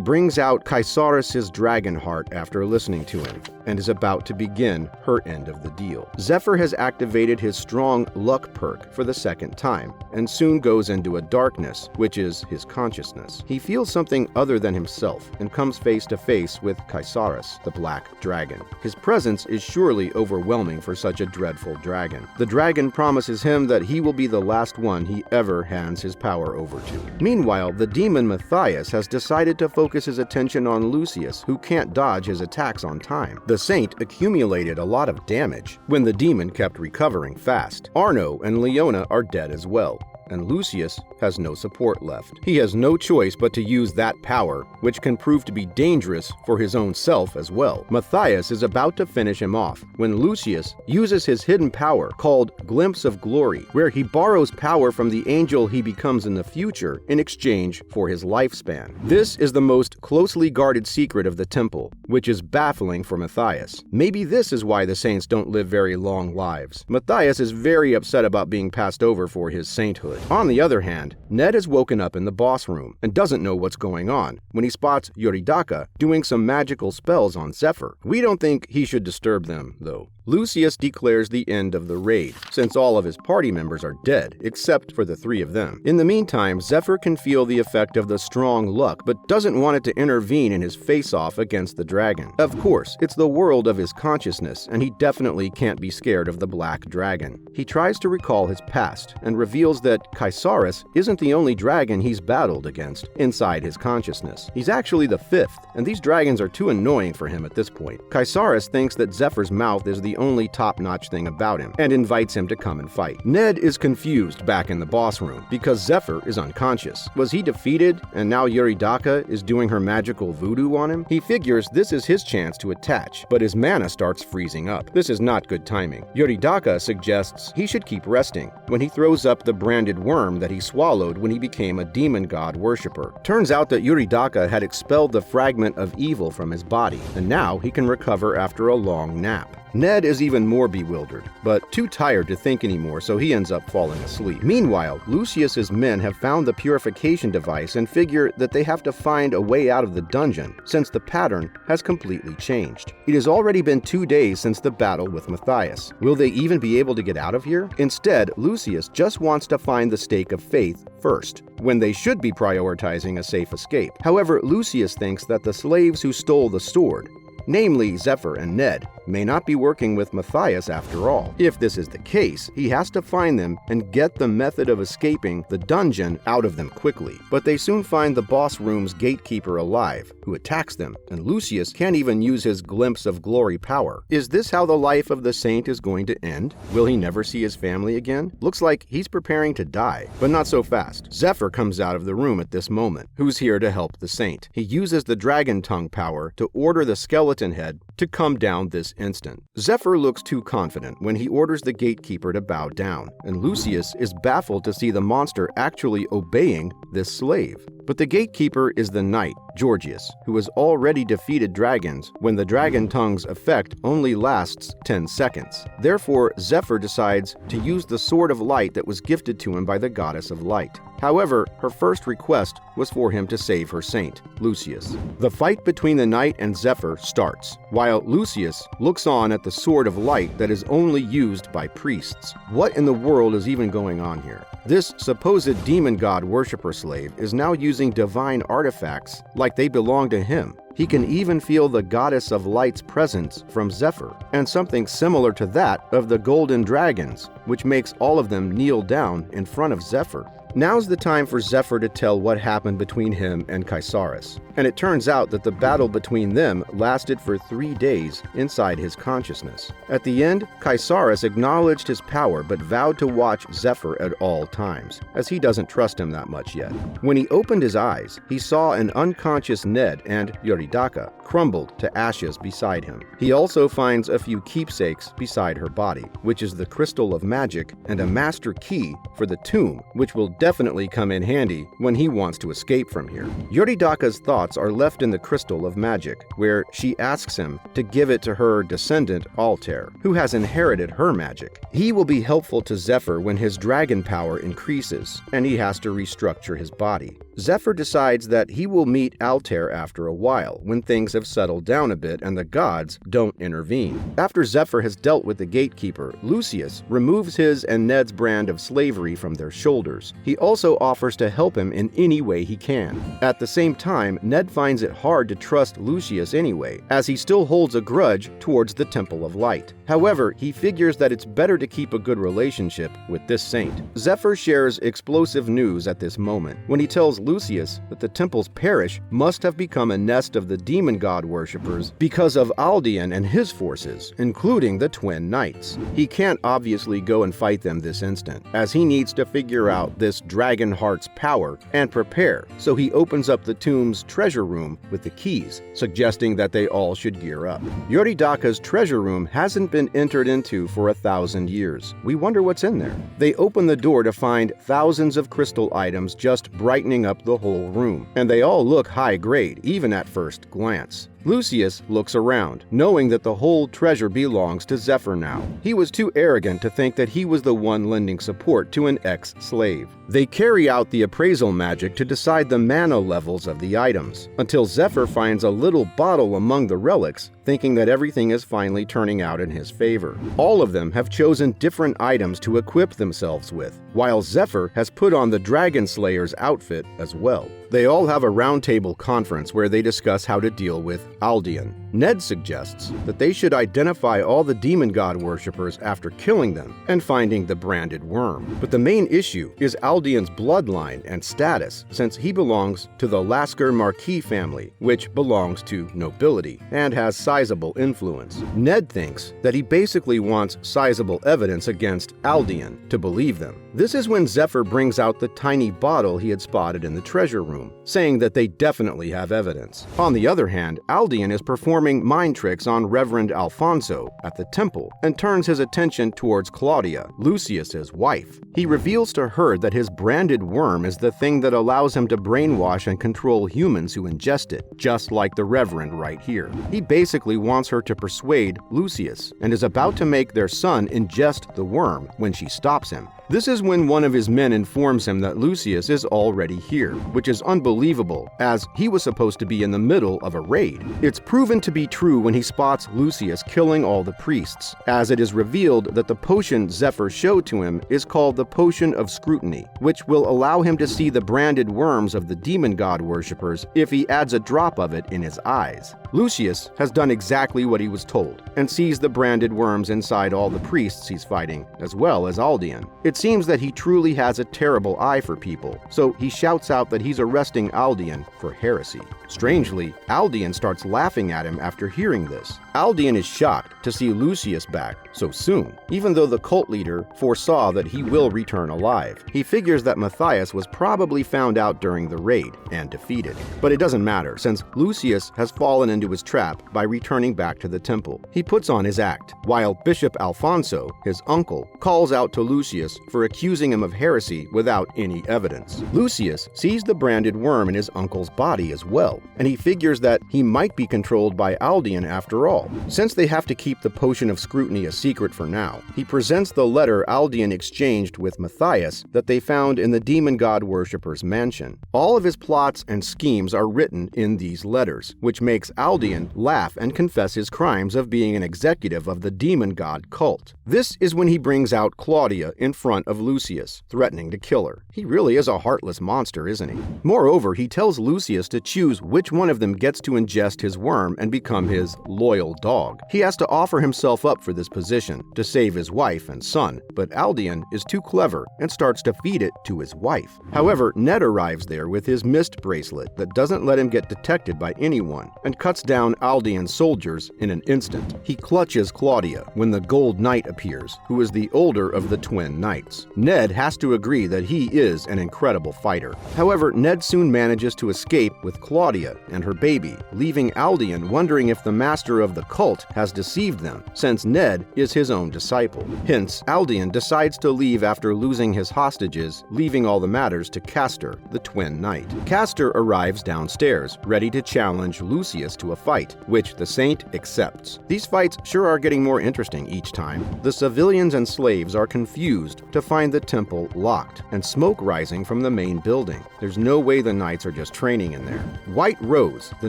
brings out Caesaris' dragon heart after listening to him, and is about to begin her end of the deal. Zephyr has activated his strong luck perk for the second time, and soon goes into a darkness, which is his consciousness. He feels something other than himself, and comes face to face with Caesaris, the black dragon. His presence is surely overwhelming for such a dreadful dragon. The dragon promises him that he will be the last one he ever hands his power over to. Meanwhile, the demon Matthias has decided to focus his attention on Lucius, who can't dodge his attacks on time. The saint accumulated a lot of damage when the demon kept recovering fast. Arno and Leona are dead as well, and Lucius has no support left. He has no choice but to use that power, which can prove to be dangerous for his own self as well. Matthias is about to finish him off when Lucius uses his hidden power called Glimpse of Glory, where he borrows power from the angel he becomes in the future in exchange for his lifespan. This is the most closely guarded secret of the temple, which is baffling for Matthias. Maybe this is why the saints don't live very long lives. Matthias is very upset about being passed over for his sainthood. On the other hand, Ned has woken up in the boss room and doesn't know what's going on when he spots Yuritaka doing some magical spells on Zephyr. We don't think he should disturb them, though. Lucius declares the end of the raid, since all of his party members are dead, except for the 3 of them. In the meantime, Zephyr can feel the effect of the strong luck, but doesn't want it to intervene in his face-off against the dragon. Of course, it's the world of his consciousness, and he definitely can't be scared of the black dragon. He tries to recall his past, and reveals that Kaisaris isn't the only dragon he's battled against inside his consciousness. He's actually the 5th, and these dragons are too annoying for him at this point. Kaisaris thinks that Zephyr's mouth is the only top-notch thing about him, and invites him to come and fight. Ned is confused back in the boss room, because Zephyr is unconscious. Was he defeated, and now Yuridaka is doing her magical voodoo on him? He figures this is his chance to attach, but his mana starts freezing up. This is not good timing. Yuridaka suggests he should keep resting, when he throws up the branded worm that he swallowed when he became a demon god worshipper. Turns out that Yuridaka had expelled the fragment of evil from his body, and now he can recover after a long nap. Ned is even more bewildered, but too tired to think anymore, so he ends up falling asleep. Meanwhile, Lucius's men have found the purification device and figure that they have to find a way out of the dungeon, since the pattern has completely changed. It has already been 2 days since the battle with Matthias. Will they even be able to get out of here? Instead, Lucius just wants to find the stake of faith first, when they should be prioritizing a safe escape. However, Lucius thinks that the slaves who stole the sword, namely Zephyr and Ned, may not be working with Matthias after all. If this is the case, he has to find them and get the method of escaping the dungeon out of them quickly. But they soon find the boss room's gatekeeper alive, who attacks them, and Lucius can't even use his glimpse of glory power. Is this how the life of the saint is going to end? Will he never see his family again? Looks like he's preparing to die, but not so fast. Zephyr comes out of the room at this moment, who's here to help the saint. He uses the dragon tongue power to order the skeleton head to come down this instant. Zephyr looks too confident when he orders the gatekeeper to bow down, and Lucius is baffled to see the monster actually obeying this slave. But the gatekeeper is the knight, Georgius, who has already defeated dragons when the dragon tongue's effect only lasts 10 seconds. Therefore, Zephyr decides to use the sword of light that was gifted to him by the goddess of light. However, her first request was for him to save her saint, Lucius. The fight between the knight and Zephyr starts, while Lucius looks on at the sword of light that is only used by priests. What in the world is even going on here? This supposed demon god worshipper slave is now using divine artifacts like they belong to him. He can even feel the goddess of light's presence from Zephyr, and something similar to that of the golden dragons, which makes all of them kneel down in front of Zephyr. Now's the time for Zephyr to tell what happened between him and Kaisaris, and it turns out that the battle between them lasted for 3 days inside his consciousness. At the end, Kaisaris acknowledged his power but vowed to watch Zephyr at all times, as he doesn't trust him that much yet. When he opened his eyes, he saw an unconscious Ned and Yuridaka crumbled to ashes beside him. He also finds a few keepsakes beside her body, which is the crystal of magic and a master key for the tomb, which will definitely come in handy when he wants to escape from here. Yuridaka's thoughts are left in the crystal of magic, where she asks him to give it to her descendant Altair, who has inherited her magic. He will be helpful to Zephyr when his dragon power increases, and he has to restructure his body. Zephyr decides that he will meet Altair after a while, when things have settled down a bit and the gods don't intervene. After Zephyr has dealt with the gatekeeper, Lucius removes his and Ned's brand of slavery from their shoulders. He also offers to help him in any way he can. At the same time, Ned finds it hard to trust Lucius anyway, as he still holds a grudge towards the Temple of Light. However, he figures that it's better to keep a good relationship with this saint. Zephyr shares explosive news at this moment, when he tells Lucius that the temple's parish must have become a nest of the demon god worshippers because of Aldian and his forces, including the twin knights. He can't obviously go and fight them this instant, as he needs to figure out this dragon heart's power and prepare, so he opens up the tomb's treasure room with the keys, suggesting that they all should gear up. Yuridaka's treasure room hasn't been entered into for 1,000 years. We wonder what's in there. They open the door to find thousands of crystal items just brightening up the whole room, and they all look high grade, even at first glance. Lucius looks around, knowing that the whole treasure belongs to Zephyr now. He was too arrogant to think that he was the one lending support to an ex-slave. They carry out the appraisal magic to decide the mana levels of the items, until Zephyr finds a little bottle among the relics, thinking that everything is finally turning out in his favor. All of them have chosen different items to equip themselves with, while Zephyr has put on the Dragon Slayer's outfit as well. They all have a roundtable conference where they discuss how to deal with Aldean. Ned suggests that they should identify all the demon god worshippers after killing them and finding the branded worm. But the main issue is Aldean's bloodline and status, since he belongs to the Lasker Marquis family, which belongs to nobility and has sizable influence. Ned thinks that he basically wants sizable evidence against Aldean to believe them. This is when Zephyr brings out the tiny bottle he had spotted in the treasure room, saying that they definitely have evidence. On the other hand, Aldean is performing mind tricks on Reverend Alfonso at the temple and turns his attention towards Claudia, Lucius's wife. He reveals to her that his branded worm is the thing that allows him to brainwash and control humans who ingest it, just like the Reverend right here. He basically wants her to persuade Lucius and is about to make their son ingest the worm when she stops him. This is when one of his men informs him that Lucius is already here, which is unbelievable, as he was supposed to be in the middle of a raid. It's proven to be true when he spots Lucius killing all the priests, as it is revealed that the potion Zephyr showed to him is called the Potion of Scrutiny, which will allow him to see the branded worms of the demon god worshippers if he adds a drop of it in his eyes. Lucius has done exactly what he was told, and sees the branded worms inside all the priests he's fighting, as well as Aldean. It seems that he truly has a terrible eye for people, so he shouts out that he's arresting Aldean for heresy. Strangely, Aldean starts laughing at him after hearing this. Aldean is shocked to see Lucius back so soon, even though the cult leader foresaw that he will return alive. He figures that Matthias was probably found out during the raid and defeated. But it doesn't matter, since Lucius has fallen into his trap by returning back to the temple. He puts on his act, while Bishop Alfonso, his uncle, calls out to Lucius for accusing him of heresy without any evidence. Lucius sees the branded worm in his uncle's body as well, and he figures that he might be controlled by Aldean after all. Since they have to keep the Potion of Scrutiny a secret for now, he presents the letter Aldean exchanged with Matthias that they found in the demon god worshipper's mansion. All of his plots and schemes are written in these letters, which makes Aldean laugh and confess his crimes of being an executive of the demon god cult. This is when he brings out Claudia in front of Lucius, threatening to kill her. He really is a heartless monster, isn't he? Moreover, he tells Lucius to choose which one of them gets to ingest his worm and become his loyal dog. He has to offer himself up for this position to save his wife and son, but Aldean is too clever and starts to feed it to his wife. However, Ned arrives there with his mist bracelet that doesn't let him get detected by anyone and cuts down Aldean's soldiers in an instant. He clutches Claudia when the Gold Knight appears, who is the older of the twin knights. Ned has to agree that he is an incredible fighter. However, Ned soon manages to escape with Claudia and her baby, leaving Aldean wondering if the master of the cult has deceived them, since Ned is his own disciple. Hence, Aldean decides to leave after losing his hostages, leaving all the matters to Castor, the twin knight. Castor arrives downstairs, ready to challenge Lucius to a fight, which the saint accepts. These fights sure are getting more interesting each time. The civilians and slaves are confused to find the temple locked and smoke rising from the main building. There's no way the knights are just training in there. White Rose, the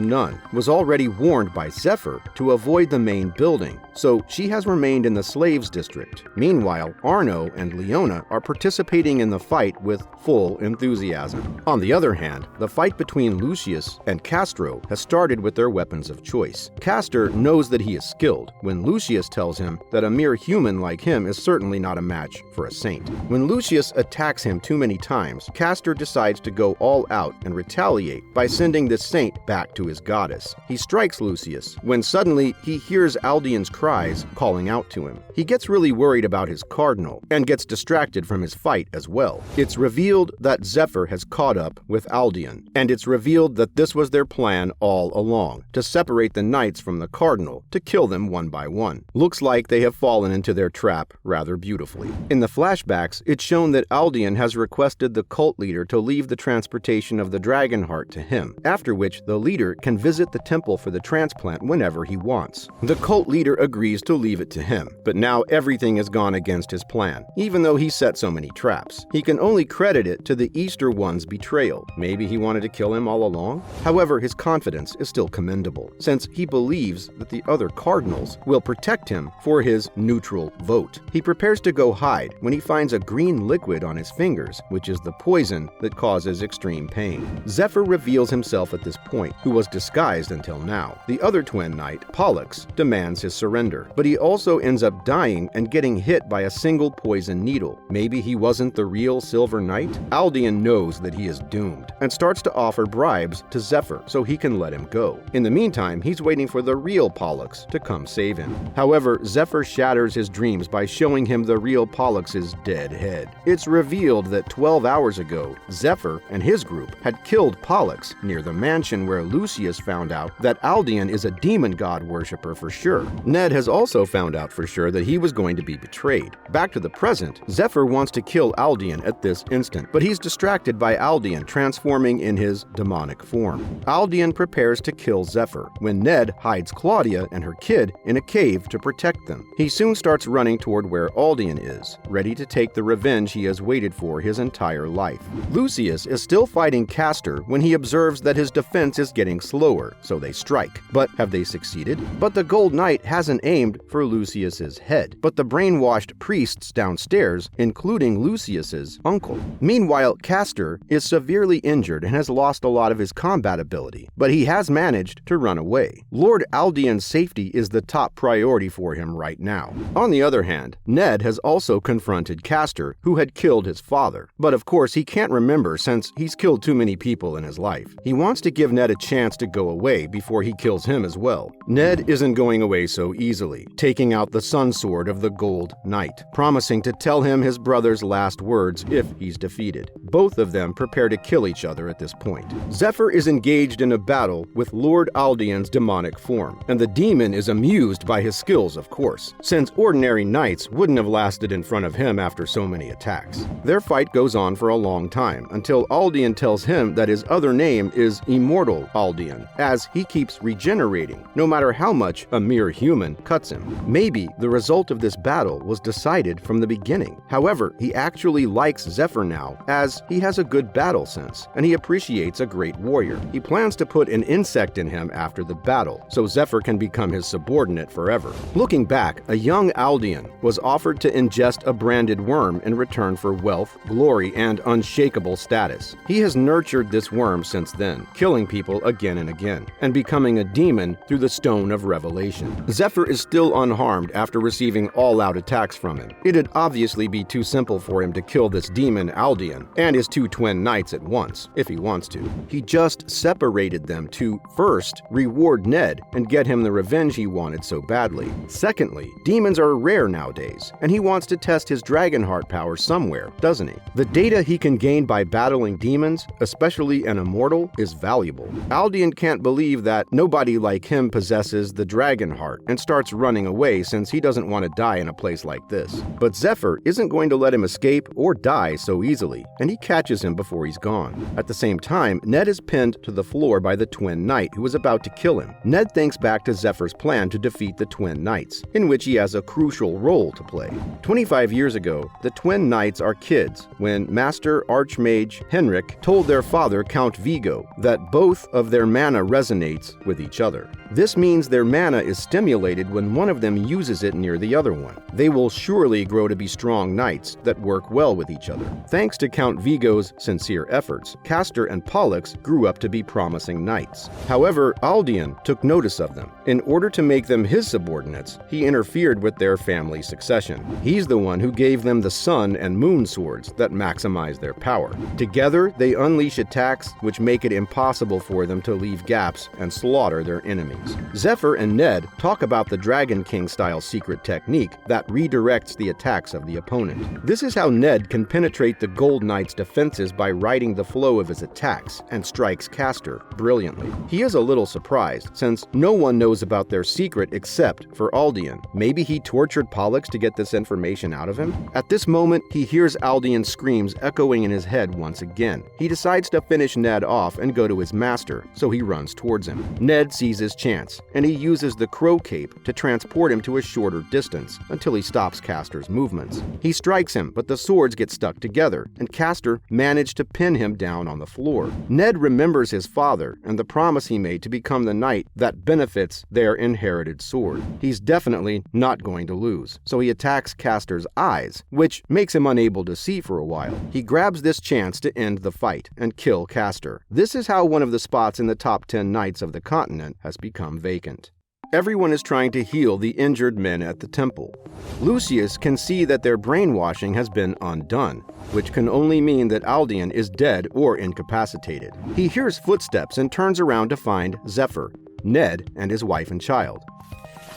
nun, was already warned by Zephyr to avoid the main building, so she has remained in the slaves district. Meanwhile, Arno and Leona are participating in the fight with full enthusiasm. On the other hand, the fight between Lucius and Castro has started with their weapons of choice. Castor knows that he is skilled when Lucius tells him that a mere human like him is certainly not a match for a saint. When Lucius attacks him too many times, Castor decides to go all out and retaliate by sending the saint back to his goddess. He strikes Lucius when suddenly he hears Aldean Aldian's cries calling out to him. He gets really worried about his cardinal and gets distracted from his fight as well. It's revealed that Zephyr has caught up with Aldian, and it's revealed that this was their plan all along, to separate the knights from the cardinal, to kill them one by one. Looks like they have fallen into their trap rather beautifully. In the flashbacks, it's shown that Aldian has requested the cult leader to leave the transportation of the dragon heart to him, after which the leader can visit the temple for the transplant whenever he wants. The cult leader agrees to leave it to him, but now everything has gone against his plan, even though he set so many traps. He can only credit it to the Easter One's betrayal. Maybe he wanted to kill him all along? However, his confidence is still commendable, since he believes that the other cardinals will protect him for his neutral vote. He prepares to go hide when he finds a green liquid on his fingers, which is the poison that causes extreme pain. Zephyr reveals himself at this point, who was disguised until now. The other twin knight, Pollux, demands his surrender, but he also ends up dying and getting hit by a single poison needle. Maybe he wasn't the real Silver Knight? Aldian knows that he is doomed and starts to offer bribes to Zephyr so he can let him go. In the meantime, he's waiting for the real Pollux to come save him. However, Zephyr shatters his dreams by showing him the real Pollux's dead head. It's revealed that 12 hours ago, Zephyr and his group had killed Pollux near the mansion where Lucius found out that Aldian is a demon god worshipper for sure. Ned has also found out for sure that he was going to be betrayed. Back to the present, Zephyr wants to kill Aldian at this instant, but he's distracted by Aldian transforming in his demonic form. Aldian prepares to kill Zephyr when Ned hides Claudia and her kid in a cave to protect them. He soon starts running toward where Aldian is, ready to take the revenge he has waited for his entire life. Lucius is still fighting Castor when he observes that his defense is getting slower, so they strike. But have they succeeded? But the Gold Knight hasn't aimed for Lucius's head, but the brainwashed priests downstairs, including Lucius's uncle. Meanwhile, Castor is severely injured and has lost a lot of his combat ability, but he has managed to run away. Lord Aldian's safety is the top priority for him right now. On the other hand, Ned has also confronted Castor, who had killed his father. But of course, he can't remember since he's killed too many people in his life. He wants to give Ned a chance to go away before he kills him as well. Ned isn't going away so easily, taking out the sun sword of the Gold Knight, promising to tell him his brother's last words if he's defeated. Both of them prepare to kill each other at this point. Zephyr is engaged in a battle with Lord Aldian's demonic form, and the demon is amused by his skills, of course, since ordinary knights wouldn't have lasted in front of him after so many attacks. Their fight goes on for a long time, until Aldian tells him that his other name is Immortal Aldian, as he keeps regenerating, no matter how much a mere human cuts him. Maybe the result of this battle was decided from the beginning. However, he actually likes Zephyr now, as he has a good battle sense, and he appreciates a great warrior. He plans to put an insect in him after the battle, so Zephyr can become his subordinate forever. Looking back, a young Aldian was offered to ingest a branded worm in return for wealth, glory, and unshakable status. He has nurtured this worm since then, killing people again and again, and becoming a demon through the Stone of Revelation. Zephyr is still unharmed after receiving all-out attacks from him. It'd obviously be too simple for him to kill this demon Aldian and his two twin knights at once, if he wants to. He just separated them to, first, reward Ned and get him the revenge he wanted so badly. Secondly, demons are rare nowadays, and he wants to test his dragon heart power somewhere, doesn't he? The data he can gain by battling demons, especially an immortal, is valuable. Aldian can't believe that nobody like him possesses the dragon heart and starts running away since he doesn't want to die in a place like this. But Zephyr isn't going to let him escape or die so easily, and he catches him before he's gone. At the same time, Ned is pinned to the floor by the twin knight who is about to kill him. Ned thinks back to Zephyr's plan to defeat the twin knights, in which he has a crucial role to play. 25 years ago, the twin knights are kids when Master Archmage Henrik told their father, Count Vigo, that both of their mana resonates with each other. This means their mana is stimulated when one of them uses it near the other one. They will surely grow to be strong knights that work well with each other. Thanks to Count Vigo's sincere efforts, Castor and Pollux grew up to be promising knights. However, Aldian took notice of them. In order to make them his subordinates, he interfered with their family succession. He's the one who gave them the sun and moon swords that maximize their power. Together, they unleash attacks which make it impossible for them to leave gaps and slaughter their enemies. Zephyr and Ned talk about the Dragon King-style secret technique that redirects the attacks of the opponent. This is how Ned can penetrate the Gold Knight's defenses by riding the flow of his attacks and strikes Castor brilliantly. He is a little surprised, since no one knows about their secret except for Aldian. Maybe he tortured Pollux to get this information out of him? At this moment, he hears Aldian's screams echoing in his head once again. He decides to finish Ned off and go to his master, so he runs towards him. Ned sees his chance, and he uses the Crow Cape to transport him to a shorter distance until he stops Castor's movements. He strikes him, but the swords get stuck together, and Castor managed to pin him down on the floor. Ned remembers his father and the promise he made to become the knight that benefits their inherited sword. He's definitely not going to lose, so he attacks Castor's eyes, which makes him unable to see for a while. He grabs this chance to end the fight and kill Castor. This is how one of the spots in the top 10 knights of the continent has become vacant. Everyone is trying to heal the injured men at the temple. Lucius can see that their brainwashing has been undone, which can only mean that Aldian is dead or incapacitated. He hears footsteps and turns around to find Zephyr, Ned, and his wife and child.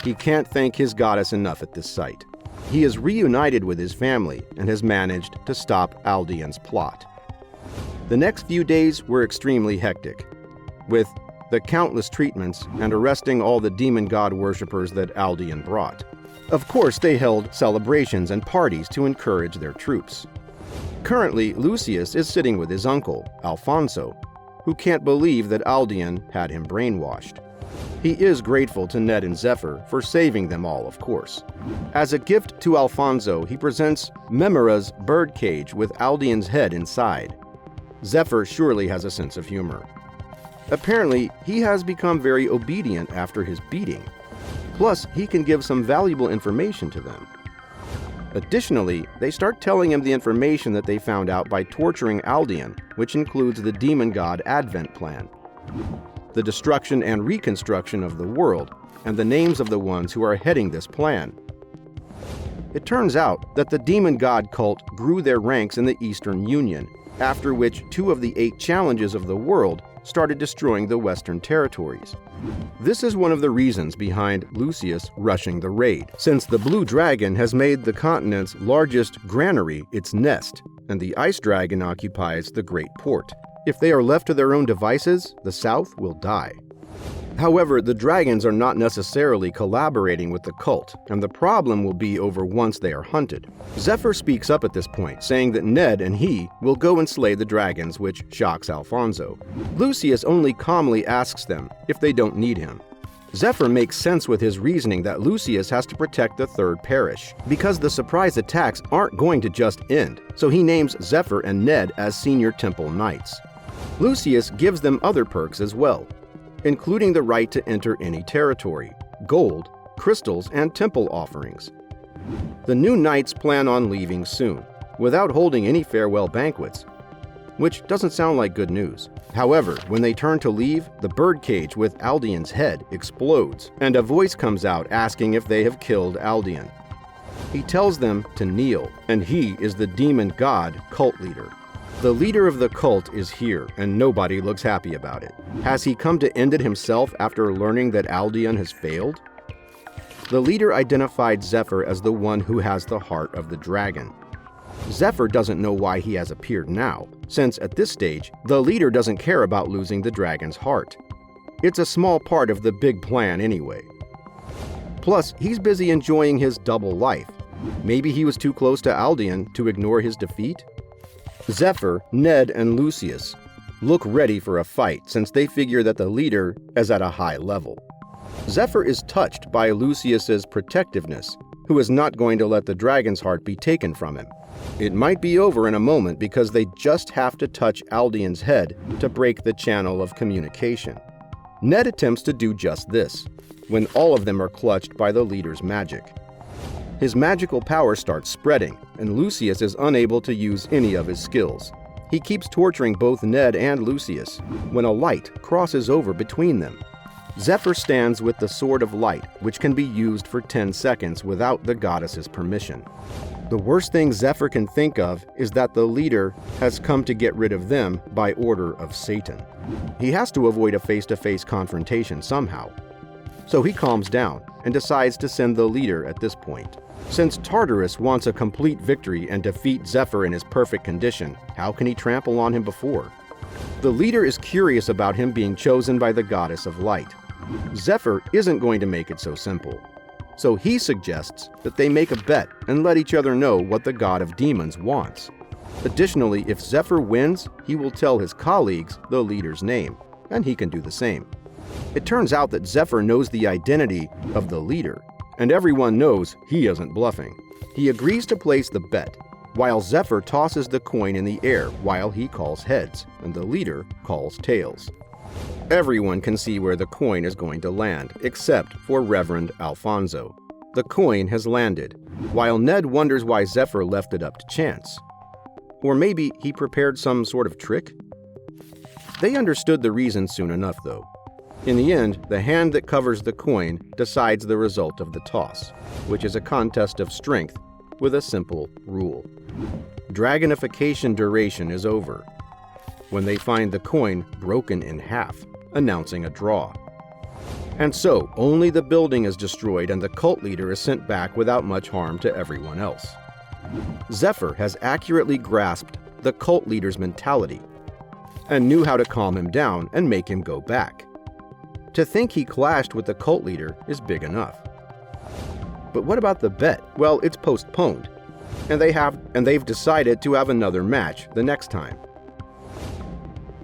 He can't thank his goddess enough at this sight. He is reunited with his family and has managed to stop Aldian's plot. The next few days were extremely hectic, with the countless treatments and arresting all the demon god worshippers that Aldian brought. Of course, they held celebrations and parties to encourage their troops. Currently, Lucius is sitting with his uncle, Alfonso, who can't believe that Aldian had him brainwashed. He is grateful to Ned and Zephyr for saving them all, of course. As a gift to Alfonso, he presents Memora's birdcage with Aldian's head inside. Zephyr surely has a sense of humor. Apparently, he has become very obedient after his beating. Plus, he can give some valuable information to them. Additionally, they start telling him the information that they found out by torturing Aldian, which includes the demon god Advent plan, the destruction and reconstruction of the world, and the names of the ones who are heading this plan. It turns out that the demon god cult grew their ranks in the Eastern Union, after which 2 of the 8 challenges of the world started destroying the Western territories. This is one of the reasons behind Lucius rushing the raid, since the Blue Dragon has made the continent's largest granary its nest, and the Ice Dragon occupies the Great Port. If they are left to their own devices, the South will die. However, the dragons are not necessarily collaborating with the cult, and the problem will be over once they are hunted. Zephyr speaks up at this point, saying that Ned and he will go and slay the dragons, which shocks Alfonso. Lucius only calmly asks them if they don't need him. Zephyr makes sense with his reasoning that Lucius has to protect the Third Parish, because the surprise attacks aren't going to just end, so he names Zephyr and Ned as senior temple knights. Lucius gives them other perks as well, including the right to enter any territory, gold, crystals, and temple offerings. The new knights plan on leaving soon, without holding any farewell banquets, which doesn't sound like good news. However, when they turn to leave, the birdcage with Aldian's head explodes, and a voice comes out asking if they have killed Aldian. He tells them to kneel, and he is the demon god cult leader. The leader of the cult is here, and nobody looks happy about it. Has he come to end it himself after learning that Aldian has failed? The leader identified Zephyr as the one who has the heart of the dragon. Zephyr doesn't know why he has appeared now, since at this stage, the leader doesn't care about losing the dragon's heart. It's a small part of the big plan anyway. Plus, he's busy enjoying his double life. Maybe he was too close to Aldian to ignore his defeat? Zephyr, Ned, and Lucius look ready for a fight since they figure that the leader is at a high level. Zephyr is touched by Lucius's protectiveness, who is not going to let the dragon's heart be taken from him. It might be over in a moment because they just have to touch Aldian's head to break the channel of communication. Ned attempts to do just this, when all of them are clutched by the leader's magic. His magical power starts spreading, and Lucius is unable to use any of his skills. He keeps torturing both Ned and Lucius when a light crosses over between them. Zephyr stands with the Sword of Light, which can be used for 10 seconds without the goddess's permission. The worst thing Zephyr can think of is that the leader has come to get rid of them by order of Satan. He has to avoid a face-to-face confrontation somehow. So he calms down and decides to send the leader at this point. Since Tartarus wants a complete victory and defeat Zephyr in his perfect condition, how can he trample on him before? The leader is curious about him being chosen by the goddess of light. Zephyr isn't going to make it so simple. So he suggests that they make a bet and let each other know what the god of demons wants. Additionally, if Zephyr wins, he will tell his colleagues the leader's name, and he can do the same. It turns out that Zephyr knows the identity of the leader, and everyone knows he isn't bluffing. He agrees to place the bet, while Zephyr tosses the coin in the air while he calls heads, and the leader calls tails. Everyone can see where the coin is going to land, except for Reverend Alfonso. The coin has landed, while Ned wonders why Zephyr left it up to chance. Or maybe he prepared some sort of trick? They understood the reason soon enough, though. In the end, the hand that covers the coin decides the result of the toss, which is a contest of strength with a simple rule. Dragonification duration is over when they find the coin broken in half, announcing a draw. And so, only the building is destroyed and the cult leader is sent back without much harm to everyone else. Zephyr has accurately grasped the cult leader's mentality and knew how to calm him down and make him go back. To think he clashed with the cult leader is big enough. But what about the bet? Well, it's postponed, and they've decided to have another match the next time.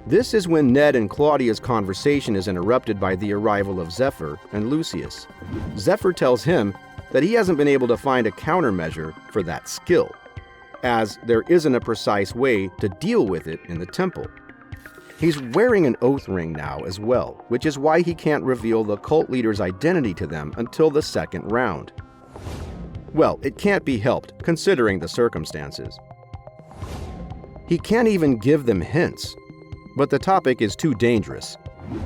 This is when Ned and Claudia's conversation is interrupted by the arrival of Zephyr and Lucius. Zephyr tells him that he hasn't been able to find a countermeasure for that skill, as there isn't a precise way to deal with it in the temple. He's wearing an oath ring now as well, which is why he can't reveal the cult leader's identity to them until the second round. Well, it can't be helped, considering the circumstances. He can't even give them hints, but the topic is too dangerous,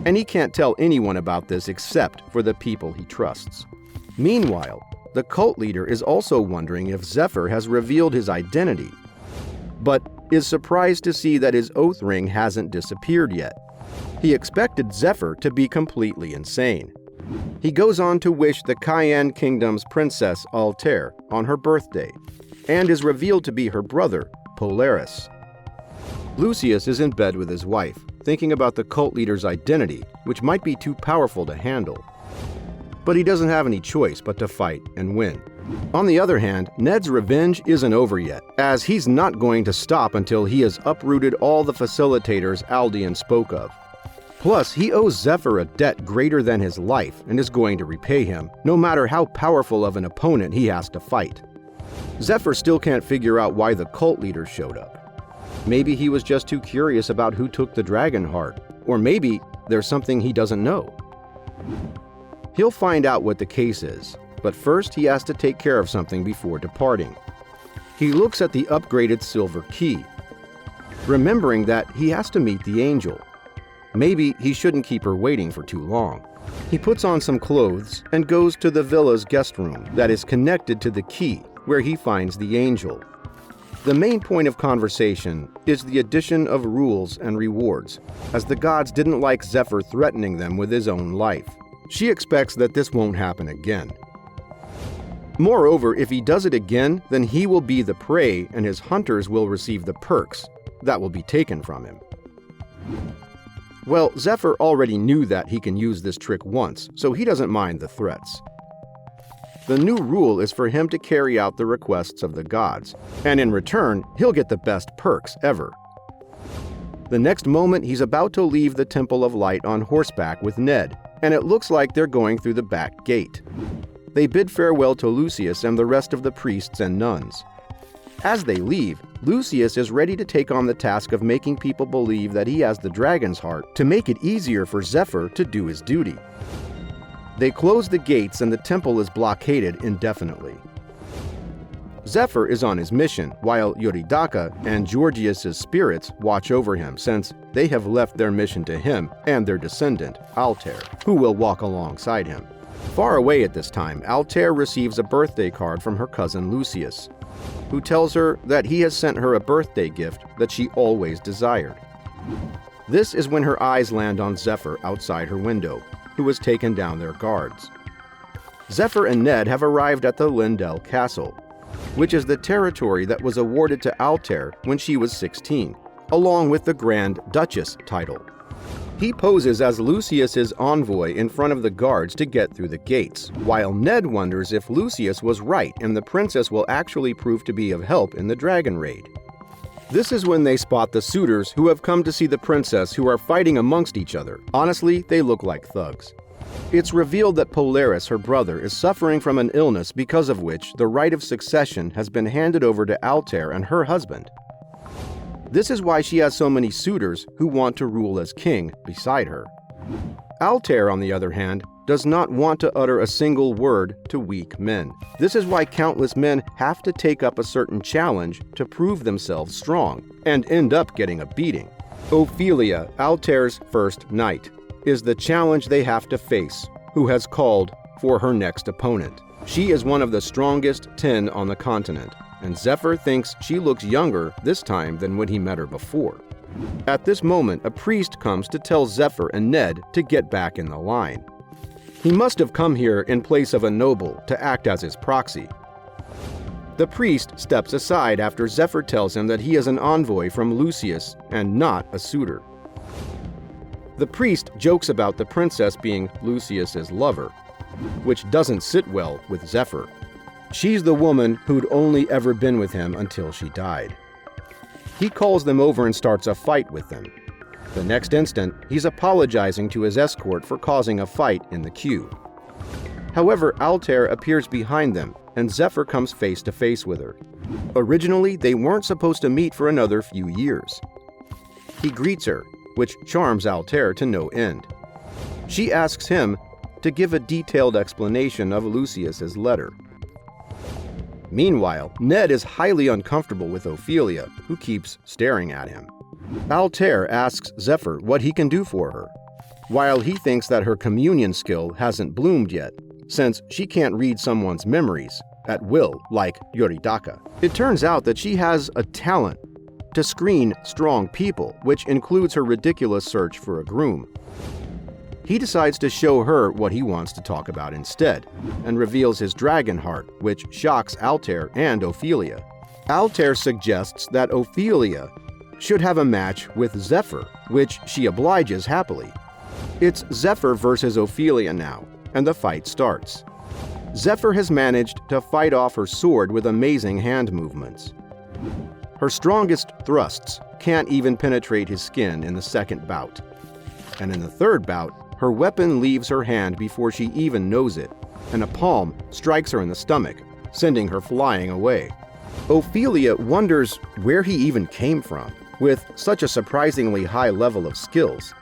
and he can't tell anyone about this except for the people he trusts. Meanwhile, the cult leader is also wondering if Zephyr has revealed his identity, but is surprised to see that his oath ring hasn't disappeared yet. He expected Zephyr to be completely insane. He goes on to wish the Cayenne Kingdom's princess Altair on her birthday, and is revealed to be her brother, Polaris. Lucius is in bed with his wife, thinking about the cult leader's identity, which might be too powerful to handle. But he doesn't have any choice but to fight and win. On the other hand, Ned's revenge isn't over yet, as he's not going to stop until he has uprooted all the facilitators Aldean spoke of. Plus, he owes Zephyr a debt greater than his life and is going to repay him, no matter how powerful of an opponent he has to fight. Zephyr still can't figure out why the cult leader showed up. Maybe he was just too curious about who took the dragon heart, or maybe there's something he doesn't know. He'll find out what the case is, but first he has to take care of something before departing. He looks at the upgraded silver key, remembering that he has to meet the angel. Maybe he shouldn't keep her waiting for too long. He puts on some clothes and goes to the villa's guest room that is connected to the key, where he finds the angel. The main point of conversation is the addition of rules and rewards, as the gods didn't like Zephyr threatening them with his own life. She expects that this won't happen again. Moreover, if he does it again, then he will be the prey and his hunters will receive the perks that will be taken from him. Well, Zephyr already knew that he can use this trick once, so he doesn't mind the threats. The new rule is for him to carry out the requests of the gods, and in return, he'll get the best perks ever. The next moment, he's about to leave the Temple of Light on horseback with Ned, and it looks like they're going through the back gate. They bid farewell to Lucius and the rest of the priests and nuns. As they leave, Lucius is ready to take on the task of making people believe that he has the dragon's heart to make it easier for Zephyr to do his duty. They close the gates and the temple is blockaded indefinitely. Zephyr is on his mission, while Eurydice and Georgius's spirits watch over him, since they have left their mission to him and their descendant, Altair, who will walk alongside him. Far away at this time, Altair receives a birthday card from her cousin Lucius, who tells her that he has sent her a birthday gift that she always desired. This is when her eyes land on Zephyr outside her window, who has taken down their guards. Zephyr and Ned have arrived at the Lindell Castle, which is the territory that was awarded to Altair when she was 16, along with the Grand Duchess title. He poses as Lucius's envoy in front of the guards to get through the gates, while Ned wonders if Lucius was right and the princess will actually prove to be of help in the dragon raid. This is when they spot the suitors who have come to see the princess, who are fighting amongst each other. Honestly, they look like thugs. It's revealed that Polaris, her brother, is suffering from an illness because of which the right of succession has been handed over to Altair and her husband. This is why she has so many suitors who want to rule as king beside her. Altair, on the other hand, does not want to utter a single word to weak men. This is why countless men have to take up a certain challenge to prove themselves strong, and end up getting a beating. Ophelia, Altair's first knight, is the challenge they have to face, who has called for her next opponent. She is one of the strongest 10 on the continent, and Zephyr thinks she looks younger this time than when he met her before. At this moment, a priest comes to tell Zephyr and Ned to get back in the line. He must have come here in place of a noble to act as his proxy. The priest steps aside after Zephyr tells him that he is an envoy from Lucius and not a suitor. The priest jokes about the princess being Lucius's lover, which doesn't sit well with Zephyr. She's the woman who'd only ever been with him until she died. He calls them over and starts a fight with them. The next instant, he's apologizing to his escort for causing a fight in the queue. However, Altair appears behind them, and Zephyr comes face to face with her. Originally, they weren't supposed to meet for another few years. He greets her, which charms Altair to no end. She asks him to give a detailed explanation of Lucius's letter. Meanwhile, Ned is highly uncomfortable with Ophelia, who keeps staring at him. Altair asks Zephyr what he can do for her, while he thinks that her communion skill hasn't bloomed yet, since she can't read someone's memories at will like Eurydice. It turns out that she has a talent to screen strong people, which includes her ridiculous search for a groom. He decides to show her what he wants to talk about instead, and reveals his dragon heart, which shocks Altair and Ophelia. Altair suggests that Ophelia should have a match with Zephyr, which she obliges happily. It's Zephyr versus Ophelia now, and the fight starts. Zephyr has managed to fight off her sword with amazing hand movements. Her strongest thrusts can't even penetrate his skin in the second bout. And in the third bout, her weapon leaves her hand before she even knows it, and a palm strikes her in the stomach, sending her flying away. Ophelia wonders where he even came from, with such a surprisingly high level of skills.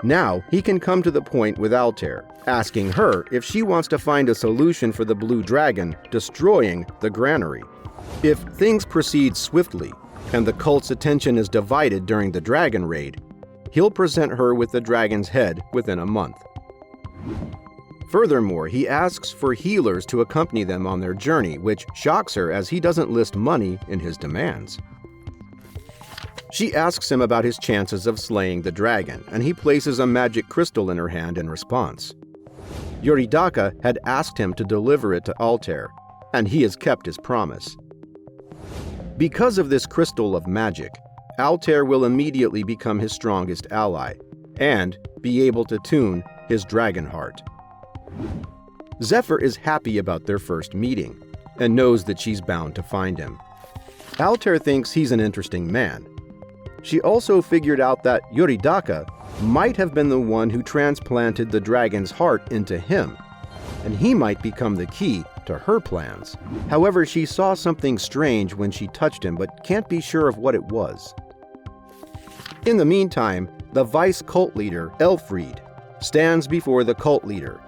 Now, he can come to the point with Altair, asking her if she wants to find a solution for the blue dragon destroying the granary. If things proceed swiftly, and the cult's attention is divided during the dragon raid, he'll present her with the dragon's head within a month. Furthermore, he asks for healers to accompany them on their journey, which shocks her as he doesn't list money in his demands. She asks him about his chances of slaying the dragon, and he places a magic crystal in her hand in response. Eurydice had asked him to deliver it to Altair, and he has kept his promise. Because of this crystal of magic, Altair will immediately become his strongest ally, and be able to tune his dragon heart. Zephyr is happy about their first meeting, and knows that she's bound to find him. Altair thinks he's an interesting man. She also figured out that Eurydice might have been the one who transplanted the dragon's heart into him, and he might become the key to her plans. However, she saw something strange when she touched him, but can't be sure of what it was. In the meantime, the vice cult leader, Elfried, stands before the cult leader,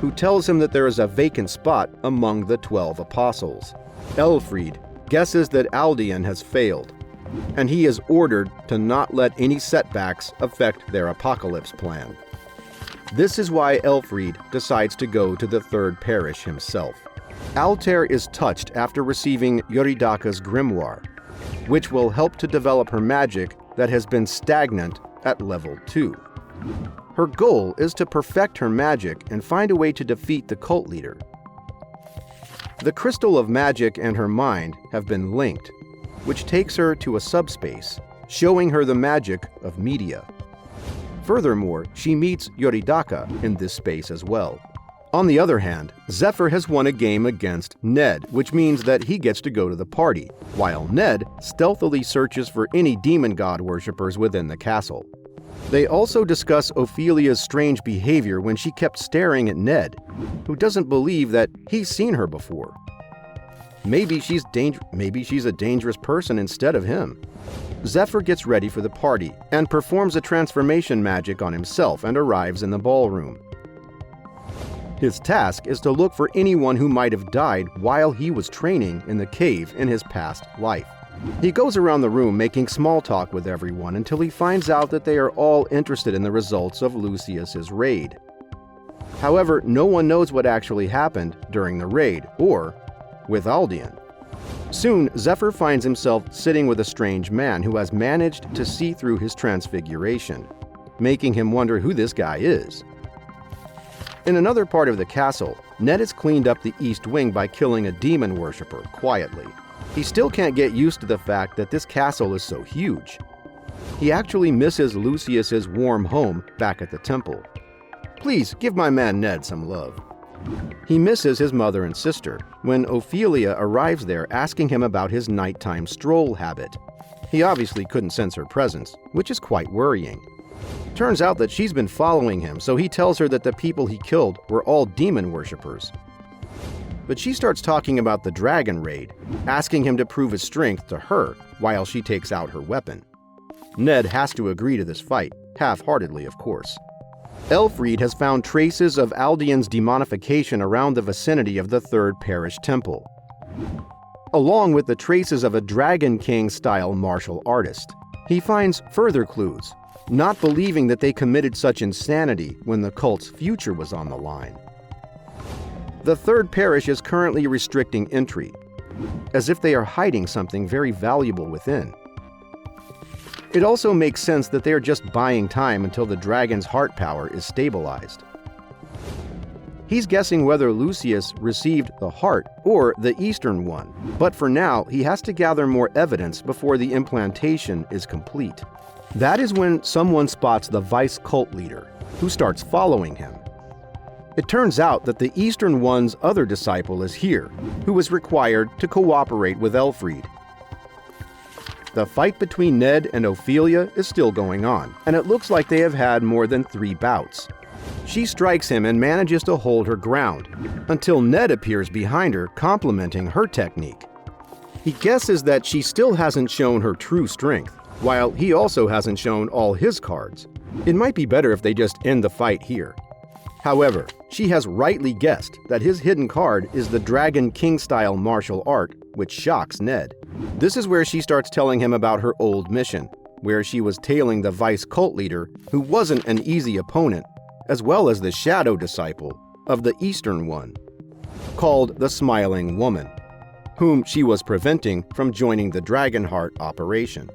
who tells him that there is a vacant spot among the 12 apostles. Elfried guesses that Aldian has failed, and he is ordered to not let any setbacks affect their apocalypse plan. This is why Elfried decides to go to the third parish himself. Altair is touched after receiving Yoridaka's grimoire, which will help to develop her magic that has been stagnant at level 2. Her goal is to perfect her magic and find a way to defeat the cult leader. The crystal of magic and her mind have been linked, which takes her to a subspace, showing her the magic of media. Furthermore, she meets Yoridaka in this space as well. On the other hand, Zephyr has won a game against Ned, which means that he gets to go to the party, while Ned stealthily searches for any demon god worshippers within the castle. They also discuss Ophelia's strange behavior when she kept staring at Ned, who doesn't believe that he's seen her before. Maybe she's a dangerous person instead of him. Zephyr gets ready for the party and performs a transformation magic on himself and arrives in the ballroom. His task is to look for anyone who might have died while he was training in the cave in his past life. He goes around the room making small talk with everyone until he finds out that they are all interested in the results of Lucius's raid. However, no one knows what actually happened during the raid or with Aldian. Soon, Zephyr finds himself sitting with a strange man who has managed to see through his transfiguration, making him wonder who this guy is. In another part of the castle, Ned has cleaned up the east wing by killing a demon worshipper quietly. He still can't get used to the fact that this castle is so huge. He actually misses Lucius's warm home back at the temple. Please give my man Ned some love. He misses his mother and sister when Ophelia arrives there asking him about his nighttime stroll habit. He obviously couldn't sense her presence, which is quite worrying. Turns out that she's been following him, so he tells her that the people he killed were all demon worshippers. But she starts talking about the dragon raid, asking him to prove his strength to her while she takes out her weapon. Ned has to agree to this fight, half-heartedly of course. Elfried has found traces of Aldian's demonification around the vicinity of the third parish temple, along with the traces of a Dragon King-style martial artist. He finds further clues, not believing that they committed such insanity when the cult's future was on the line. The third parish is currently restricting entry, as if they are hiding something very valuable within. It also makes sense that they are just buying time until the dragon's heart power is stabilized. He's guessing whether Lucius received the heart or the eastern one, but for now he has to gather more evidence before the implantation is complete. That is when someone spots the vice cult leader, who starts following him. It turns out that the Eastern One's other disciple is here, who is required to cooperate with Elfried. The fight between Ned and Ophelia is still going on, and it looks like they have had more than 3 bouts. She strikes him and manages to hold her ground, until Ned appears behind her, complimenting her technique. He guesses that she still hasn't shown her true strength, while he also hasn't shown all his cards. It might be better if they just end the fight here. However, she has rightly guessed that his hidden card is the Dragon King-style martial art, which shocks Ned. This is where she starts telling him about her old mission, where she was tailing the vice cult leader, who wasn't an easy opponent, as well as the shadow disciple of the Eastern One, called the Smiling Woman, whom she was preventing from joining the Dragonheart operation.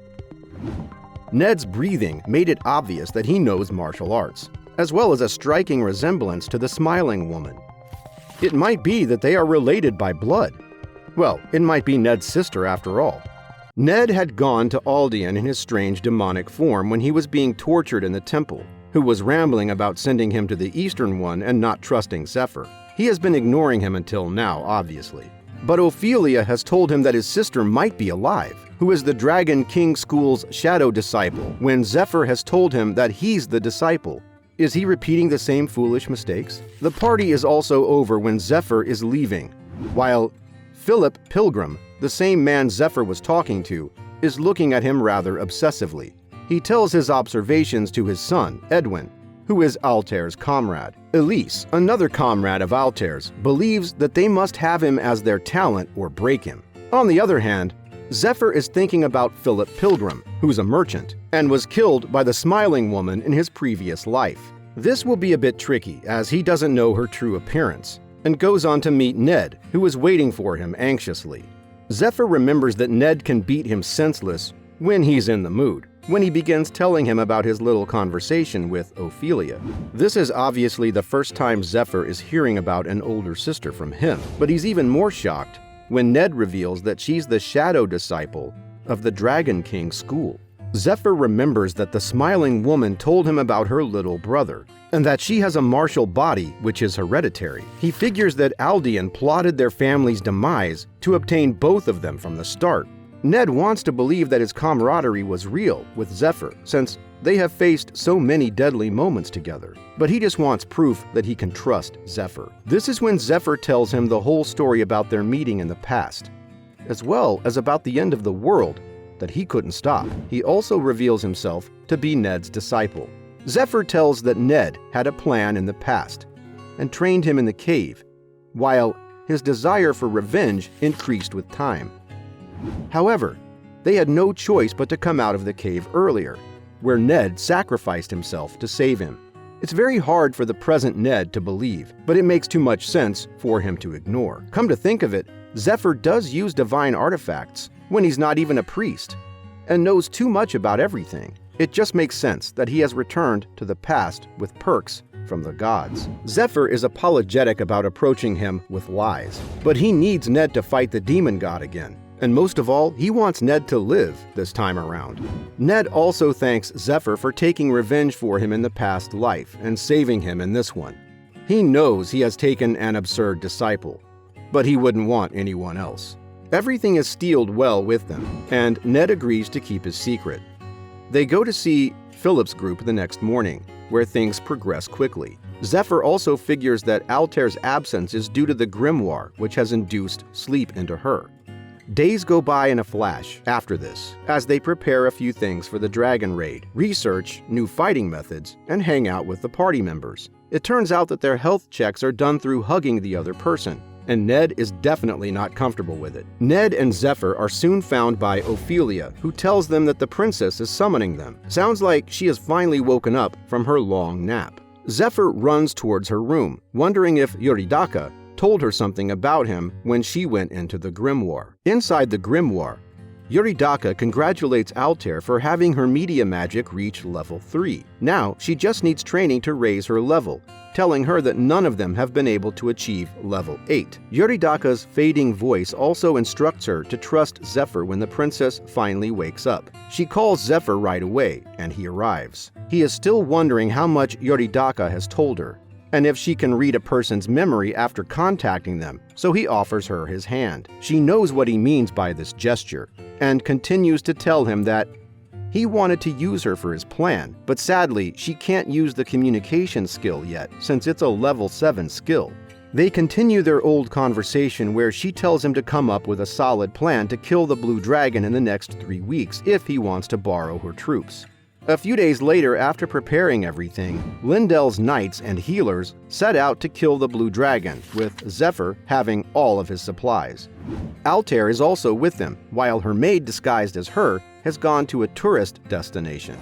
Ned's breathing made it obvious that he knows martial arts, as well as a striking resemblance to the Smiling Woman. It might be that they are related by blood. Well, it might be Ned's sister after all. Ned had gone to Aldian in his strange demonic form when he was being tortured in the temple, who was rambling about sending him to the Eastern One and not trusting Zephyr. He has been ignoring him until now, obviously. But Ophelia has told him that his sister might be alive, who is the Dragon King School's shadow disciple, when Zephyr has told him that he's the disciple. Is he repeating the same foolish mistakes? The party is also over when Zephyr is leaving, while Philip Pilgrim, the same man Zephyr was talking to, is looking at him rather obsessively. He tells his observations to his son, Edwin, who is Altair's comrade. Elise, another comrade of Altair's, believes that they must have him as their talent or break him. On the other hand, Zephyr is thinking about Philip Pilgrim, who's a merchant, and was killed by the smiling woman in his previous life. This will be a bit tricky, as he doesn't know her true appearance, and goes on to meet Ned, who is waiting for him anxiously. Zephyr remembers that Ned can beat him senseless when he's in the mood, when he begins telling him about his little conversation with Ophelia. This is obviously the first time Zephyr is hearing about an older sister from him, but he's even more shocked when Ned reveals that she's the shadow disciple of the Dragon King school. Zephyr remembers that the smiling woman told him about her little brother, and that she has a martial body which is hereditary. He figures that Aldean plotted their family's demise to obtain both of them from the start. Ned wants to believe that his camaraderie was real with Zephyr, since they have faced so many deadly moments together, but he just wants proof that he can trust Zephyr. This is when Zephyr tells him the whole story about their meeting in the past, as well as about the end of the world that he couldn't stop. He also reveals himself to be Ned's disciple. Zephyr tells that Ned had a plan in the past and trained him in the cave, while his desire for revenge increased with time. However, they had no choice but to come out of the cave earlier, where Ned sacrificed himself to save him. It's very hard for the present Ned to believe, but it makes too much sense for him to ignore. Come to think of it, Zephyr does use divine artifacts when he's not even a priest, and knows too much about everything. It just makes sense that he has returned to the past with perks from the gods. Zephyr is apologetic about approaching him with lies, but he needs Ned to fight the demon god again. And most of all, he wants Ned to live this time around. Ned also thanks Zephyr for taking revenge for him in the past life and saving him in this one. He knows he has taken an absurd disciple, but he wouldn't want anyone else. Everything is steeled well with them, and Ned agrees to keep his secret. They go to see Philip's group the next morning, where things progress quickly. Zephyr also figures that Altair's absence is due to the grimoire, which has induced sleep into her. Days go by in a flash after this, as they prepare a few things for the dragon raid, research new fighting methods, and hang out with the party members. It turns out that their health checks are done through hugging the other person, and Ned is definitely not comfortable with it. Ned and Zephyr are soon found by Ophelia, who tells them that the princess is summoning them. Sounds like she has finally woken up from her long nap. Zephyr runs towards her room, wondering if Yuridaka told her something about him when she went into the grimoire. Inside the grimoire, Yuridaka congratulates Altair for having her media magic reach level 3. Now, she just needs training to raise her level, telling her that none of them have been able to achieve level 8. Yuridaka's fading voice also instructs her to trust Zephyr when the princess finally wakes up. She calls Zephyr right away, and he arrives. He is still wondering how much Yuridaka has told her, and if she can read a person's memory after contacting them, so he offers her his hand. She knows what he means by this gesture, and continues to tell him that he wanted to use her for his plan, but sadly, she can't use the communication skill yet, since it's a level 7 skill. They continue their old conversation where she tells him to come up with a solid plan to kill the blue dragon in the next 3 weeks if he wants to borrow her troops. A few days later, after preparing everything, Lindell's knights and healers set out to kill the blue dragon, with Zephyr having all of his supplies. Altair is also with them, while her maid disguised as her has gone to a tourist destination.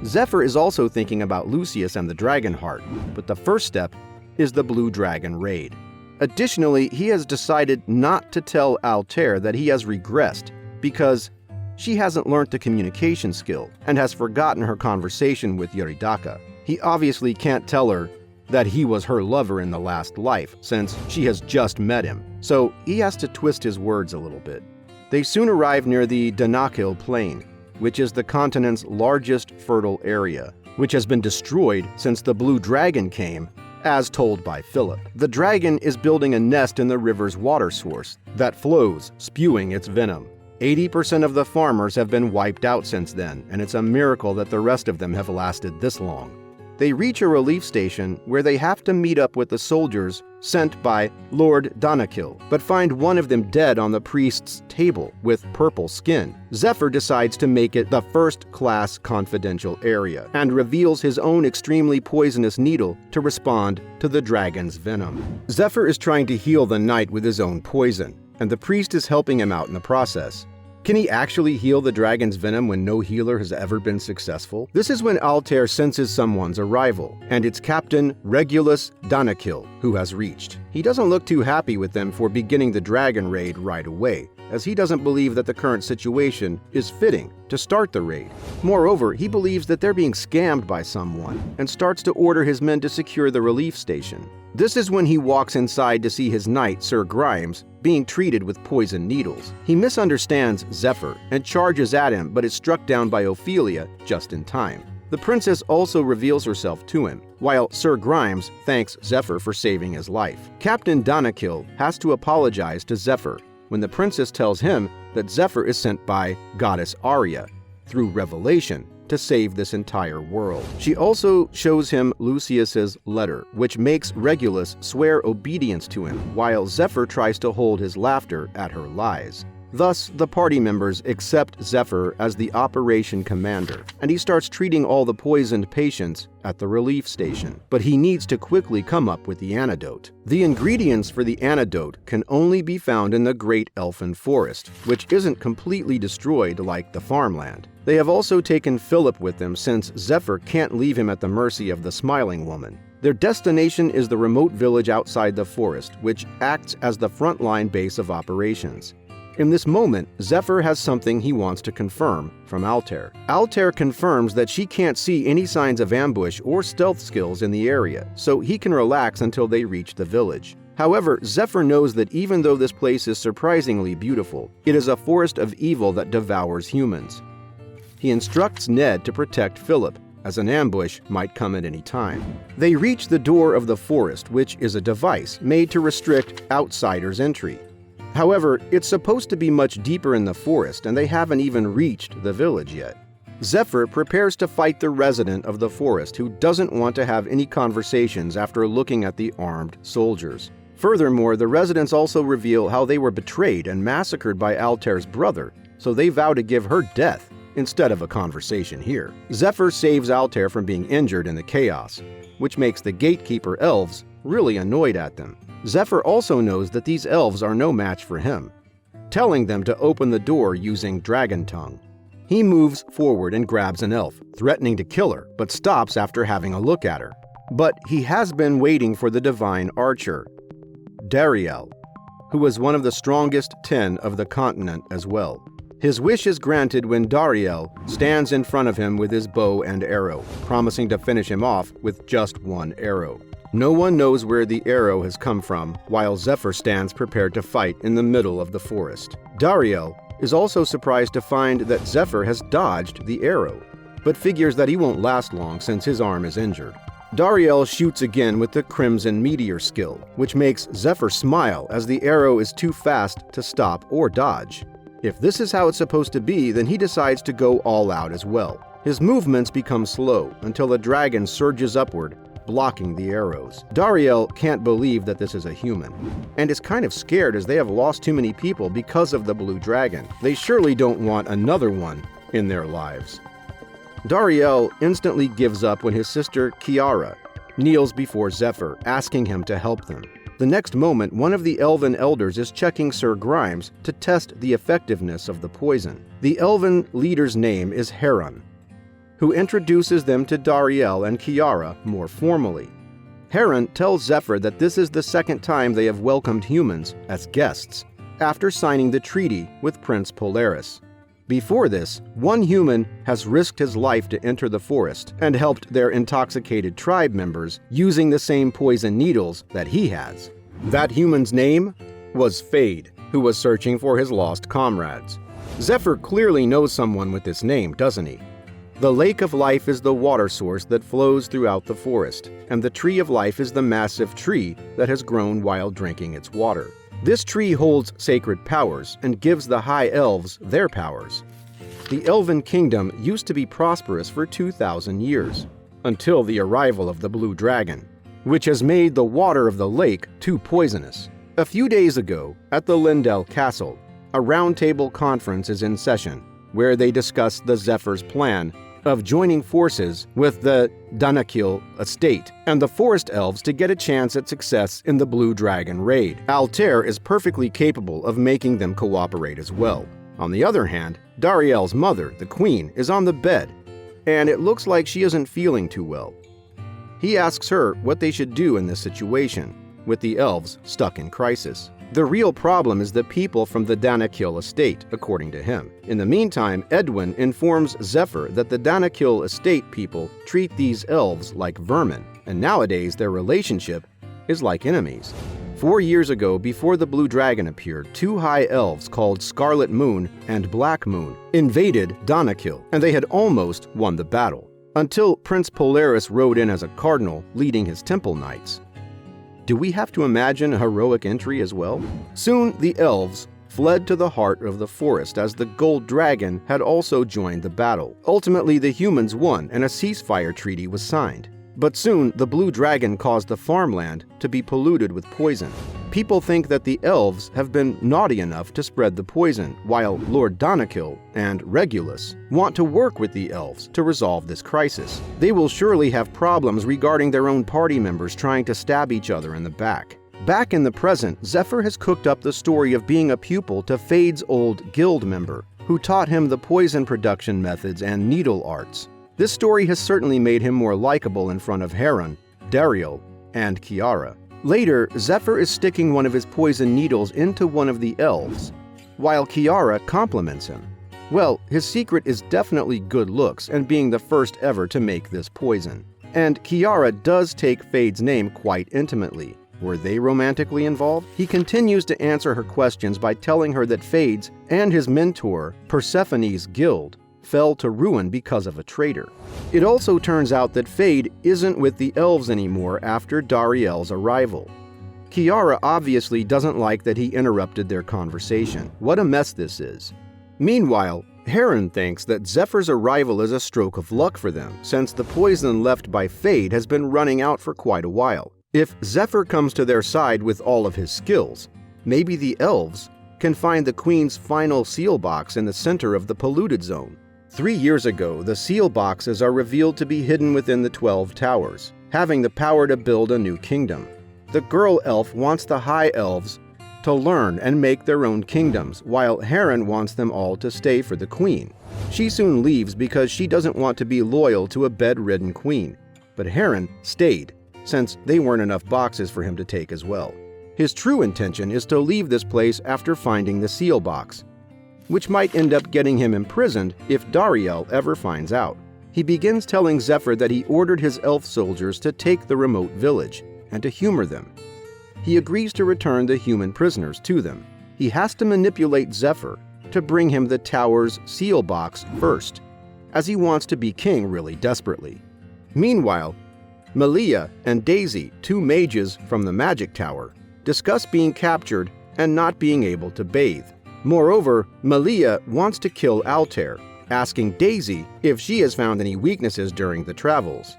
Zephyr is also thinking about Lucius and the Dragon Heart, but the first step is the Blue Dragon raid. Additionally, he has decided not to tell Altair that he has regressed because she hasn't learned the communication skill and has forgotten her conversation with Yuridaka. He obviously can't tell her that he was her lover in the last life, since she has just met him, so he has to twist his words a little bit. They soon arrive near the Danakil Plain, which is the continent's largest fertile area, which has been destroyed since the Blue Dragon came, as told by Philip. The dragon is building a nest in the river's water source that flows, spewing its venom. 80% of the farmers have been wiped out since then, and it's a miracle that the rest of them have lasted this long. They reach a relief station where they have to meet up with the soldiers sent by Lord Danakil, but find one of them dead on the priest's table with purple skin. Zephyr decides to make it the first-class confidential area and reveals his own extremely poisonous needle to respond to the dragon's venom. Zephyr is trying to heal the knight with his own poison, and the priest is helping him out in the process. Can he actually heal the dragon's venom when no healer has ever been successful? This is when Altair senses someone's arrival, and it's Captain Regulus Danakil who has reached. He doesn't look too happy with them for beginning the dragon raid right away, as he doesn't believe that the current situation is fitting to start the raid. Moreover, he believes that they're being scammed by someone, and starts to order his men to secure the relief station. This is when he walks inside to see his knight, Sir Grimes, being treated with poison needles. He misunderstands Zephyr and charges at him, but is struck down by Ophelia just in time. The princess also reveals herself to him, while Sir Grimes thanks Zephyr for saving his life. Captain Danakil has to apologize to Zephyr when the princess tells him that Zephyr is sent by Goddess Arya through revelation to save this entire world. She also shows him Lucius's letter, which makes Regulus swear obedience to him, while Zephyr tries to hold his laughter at her lies. Thus, the party members accept Zephyr as the operation commander, and he starts treating all the poisoned patients at the relief station. But he needs to quickly come up with the antidote. The ingredients for the antidote can only be found in the Great Elfin Forest, which isn't completely destroyed like the farmland. They have also taken Philip with them since Zephyr can't leave him at the mercy of the Smiling Woman. Their destination is the remote village outside the forest, which acts as the frontline base of operations. In this moment, Zephyr has something he wants to confirm from Altair. Altair confirms that she can't see any signs of ambush or stealth skills in the area, so he can relax until they reach the village. However, Zephyr knows that even though this place is surprisingly beautiful, it is a forest of evil that devours humans. He instructs Ned to protect Philip, as an ambush might come at any time. They reach the door of the forest, which is a device made to restrict outsiders' entry. However, it's supposed to be much deeper in the forest, and they haven't even reached the village yet. Zephyr prepares to fight the resident of the forest who doesn't want to have any conversations after looking at the armed soldiers. Furthermore, the residents also reveal how they were betrayed and massacred by Altair's brother, so they vow to give her death instead of a conversation here. Zephyr saves Altair from being injured in the chaos, which makes the gatekeeper elves really annoyed at them. Zephyr also knows that these elves are no match for him, telling them to open the door using dragon tongue. He moves forward and grabs an elf, threatening to kill her, but stops after having a look at her. But he has been waiting for the divine archer, Dariel, who was one of the strongest 10 of the continent as well. His wish is granted when Dariel stands in front of him with his bow and arrow, promising to finish him off with just one arrow. No one knows where the arrow has come from, while Zephyr stands prepared to fight in the middle of the forest. Dariel is also surprised to find that Zephyr has dodged the arrow, but figures that he won't last long since his arm is injured. Dariel shoots again with the Crimson Meteor skill, which makes Zephyr smile as the arrow is too fast to stop or dodge. If this is how it's supposed to be, then he decides to go all out as well. His movements become slow until the dragon surges upward, blocking the arrows. Dariel can't believe that this is a human, and is kind of scared as they have lost too many people because of the blue dragon. They surely don't want another one in their lives. Dariel instantly gives up when his sister Kiara kneels before Zephyr, asking him to help them. The next moment, one of the elven elders is checking Sir Grimes to test the effectiveness of the poison. The elven leader's name is Heron, who introduces them to Dariel and Kiara more formally. Heron tells Zephyr that this is the second time they have welcomed humans as guests, after signing the treaty with Prince Polaris. Before this, one human has risked his life to enter the forest and helped their intoxicated tribe members using the same poison needles that he has. That human's name was Fade, who was searching for his lost comrades. Zephyr clearly knows someone with this name, doesn't he? The Lake of Life is the water source that flows throughout the forest, and the Tree of Life is the massive tree that has grown while drinking its water. This tree holds sacred powers and gives the High Elves their powers. The Elven Kingdom used to be prosperous for 2,000 years. until the arrival of the blue dragon, which has made the water of the lake too poisonous. A few days ago, at the Lindell Castle, a roundtable conference is in session where they discuss the Zephyr's plan of joining forces with the Danakil estate and the forest elves to get a chance at success in the Blue Dragon raid. Altair is perfectly capable of making them cooperate as well. On the other hand, Dariel's mother, the queen, is on the bed, and it looks like she isn't feeling too well. He asks her what they should do in this situation, with the elves stuck in crisis. The real problem is the people from the Danakil estate, according to him. In the meantime, Edwin informs Zephyr that the Danakil estate people treat these elves like vermin, and nowadays their relationship is like enemies. 4 years ago, before the Blue Dragon appeared, 2 high elves called Scarlet Moon and Black Moon invaded Danakil, and they had almost won the battle, until Prince Polaris rode in as a cardinal, leading his temple knights. Do we have to imagine a heroic entry as well? Soon, the elves fled to the heart of the forest as the Gold Dragon had also joined the battle. Ultimately, the humans won and a ceasefire treaty was signed. But soon, the Blue Dragon caused the farmland to be polluted with poison. People think that the elves have been naughty enough to spread the poison, while Lord Danakil and Regulus want to work with the elves to resolve this crisis. They will surely have problems regarding their own party members trying to stab each other in the back. Back in the present, Zephyr has cooked up the story of being a pupil to Fade's old guild member, who taught him the poison production methods and needle arts. This story has certainly made him more likable in front of Heron, Dariel, and Kiara. Later, Zephyr is sticking one of his poison needles into one of the elves, while Kiara compliments him. Well, his secret is definitely good looks and being the first ever to make this poison. And Kiara does take Fade's name quite intimately. Were they romantically involved? He continues to answer her questions by telling her that Fade's and his mentor, Persephone's guild, fell to ruin because of a traitor. It also turns out that Fade isn't with the elves anymore after Dariel's arrival. Kiara obviously doesn't like that he interrupted their conversation. What a mess this is. Meanwhile, Heron thinks that Zephyr's arrival is a stroke of luck for them, since the poison left by Fade has been running out for quite a while. If Zephyr comes to their side with all of his skills, maybe the elves can find the Queen's final seal box in the center of the polluted zone. 3 years ago, the seal boxes are revealed to be hidden within the 12 towers, having the power to build a new kingdom. The girl elf wants the high elves to learn and make their own kingdoms, while Heron wants them all to stay for the queen. She soon leaves because she doesn't want to be loyal to a bedridden queen, but Heron stayed, since they weren't enough boxes for him to take as well. His true intention is to leave this place after finding the seal box, which might end up getting him imprisoned if Dariel ever finds out. He begins telling Zephyr that he ordered his elf soldiers to take the remote village and to humor them. He agrees to return the human prisoners to them. He has to manipulate Zephyr to bring him the tower's seal box first, as he wants to be king really desperately. Meanwhile, Malia and Daisy, 2 mages from the magic tower, discuss being captured and not being able to bathe. Moreover, Malia wants to kill Altair, asking Daisy if she has found any weaknesses during the travels.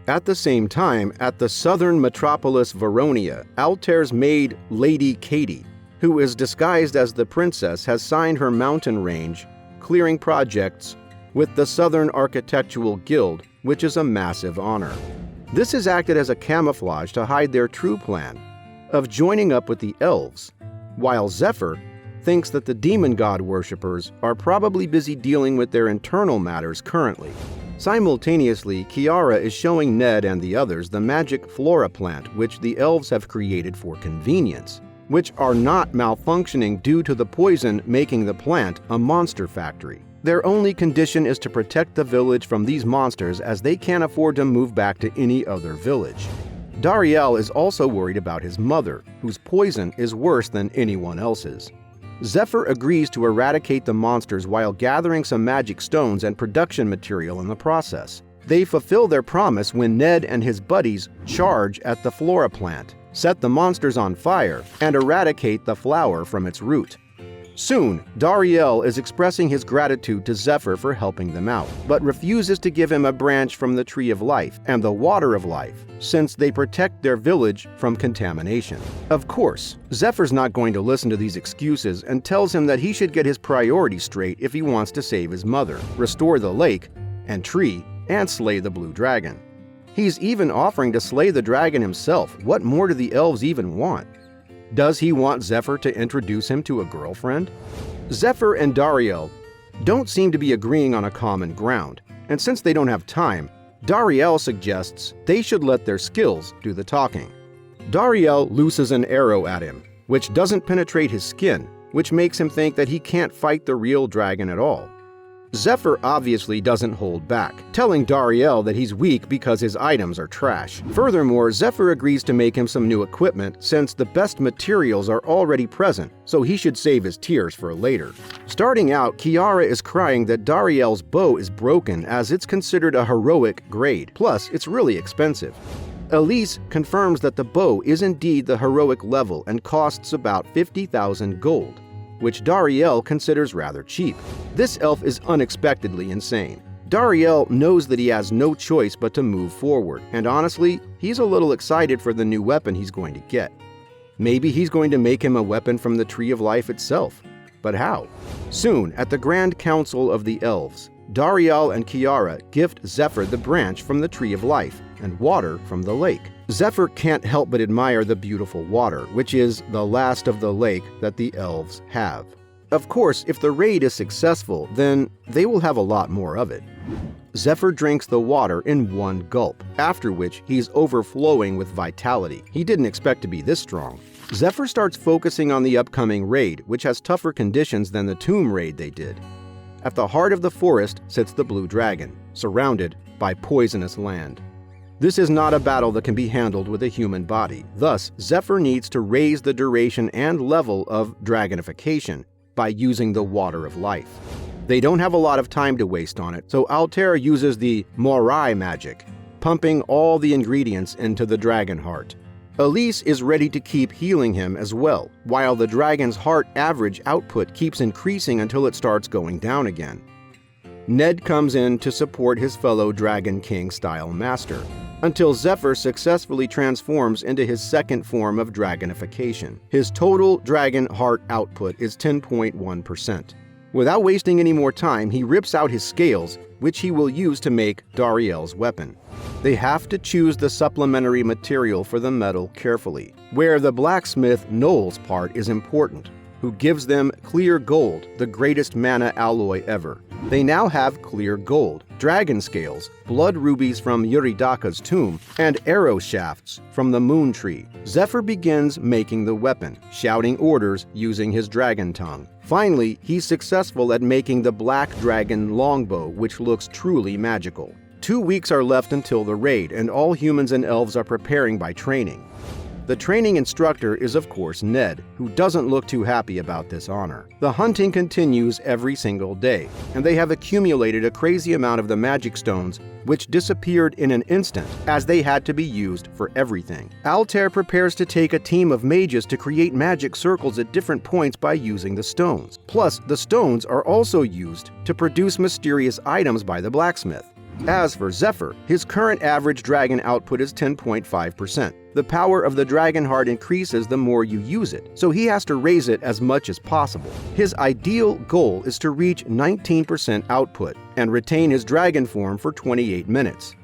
At the same time, at the southern metropolis Veronia, Altair's maid, Lady Katie, who is disguised as the princess, has signed her mountain range clearing projects with the Southern Architectural Guild, which is a massive honor. This has acted as a camouflage to hide their true plan of joining up with the elves, while Zephyr thinks that the demon god worshippers are probably busy dealing with their internal matters currently. Simultaneously, Kiara is showing Ned and the others the magic flora plant which the elves have created for convenience, which are not malfunctioning due to the poison making the plant a monster factory. Their only condition is to protect the village from these monsters, as they can't afford to move back to any other village. Dariel is also worried about his mother, whose poison is worse than anyone else's. Zephyr agrees to eradicate the monsters while gathering some magic stones and production material in the process. They fulfill their promise when Ned and his buddies charge at the flora plant, set the monsters on fire, and eradicate the flower from its root. Soon, Dariel is expressing his gratitude to Zephyr for helping them out, but refuses to give him a branch from the Tree of Life and the Water of Life, since they protect their village from contamination. Of course, Zephyr's not going to listen to these excuses and tells him that he should get his priorities straight if he wants to save his mother, restore the lake and tree, and slay the blue dragon. He's even offering to slay the dragon himself. What more do the elves even want? Does he want Zephyr to introduce him to a girlfriend? Zephyr and Dariel don't seem to be agreeing on a common ground, and since they don't have time, Dariel suggests they should let their skills do the talking. Dariel looses an arrow at him, which doesn't penetrate his skin, which makes him think that he can't fight the real dragon at all. Zephyr obviously doesn't hold back, telling Dariel that he's weak because his items are trash. Furthermore, Zephyr agrees to make him some new equipment since the best materials are already present, so he should save his tears for later. Starting out, Kiara is crying that Dariel's bow is broken as it's considered a heroic grade, plus it's really expensive. Elise confirms that the bow is indeed the heroic level and costs about 50,000 gold, which Dariel considers rather cheap. This elf is unexpectedly insane. Dariel knows that he has no choice but to move forward, and honestly, he's a little excited for the new weapon he's going to get. Maybe he's going to make him a weapon from the Tree of Life itself. But how? Soon, at the Grand Council of the Elves, Dariel and Kiara gift Zephyr the branch from the Tree of Life and water from the lake. Zephyr can't help but admire the beautiful water, which is the last of the lake that the elves have. Of course, if the raid is successful, then they will have a lot more of it. Zephyr drinks the water in one gulp, after which he's overflowing with vitality. He didn't expect to be this strong. Zephyr starts focusing on the upcoming raid, which has tougher conditions than the tomb raid they did. At the heart of the forest sits the blue dragon, surrounded by poisonous land. This is not a battle that can be handled with a human body. Thus, Zephyr needs to raise the duration and level of dragonification by using the Water of Life. They don't have a lot of time to waste on it, so Altair uses the Morai magic, pumping all the ingredients into the dragon heart. Elise is ready to keep healing him as well, while the dragon's heart average output keeps increasing until it starts going down again. Ned comes in to support his fellow Dragon King-style master, until Zephyr successfully transforms into his second form of dragonification. His total dragon heart output is 10.1%. Without wasting any more time, he rips out his scales, which he will use to make Dariel's weapon. They have to choose the supplementary material for the metal carefully, where the blacksmith Noel's part is important, who gives them clear gold, the greatest mana alloy ever. They now have clear gold, dragon scales, blood rubies from Yuridaka's tomb, and arrow shafts from the moon tree. Zephyr begins making the weapon, shouting orders using his dragon tongue. Finally, he's successful at making the black dragon longbow, which looks truly magical. 2 weeks are left until the raid, and all humans and elves are preparing by training. The training instructor is of course Ned, who doesn't look too happy about this honor. The hunting continues every single day, and they have accumulated a crazy amount of the magic stones, which disappeared in an instant, as they had to be used for everything. Altair prepares to take a team of mages to create magic circles at different points by using the stones. Plus, the stones are also used to produce mysterious items by the blacksmith. As for Zephyr, his current average dragon output is 10.5%. The power of the dragon heart increases the more you use it, so he has to raise it as much as possible. His ideal goal is to reach 19% output and retain his dragon form for 28 minutes.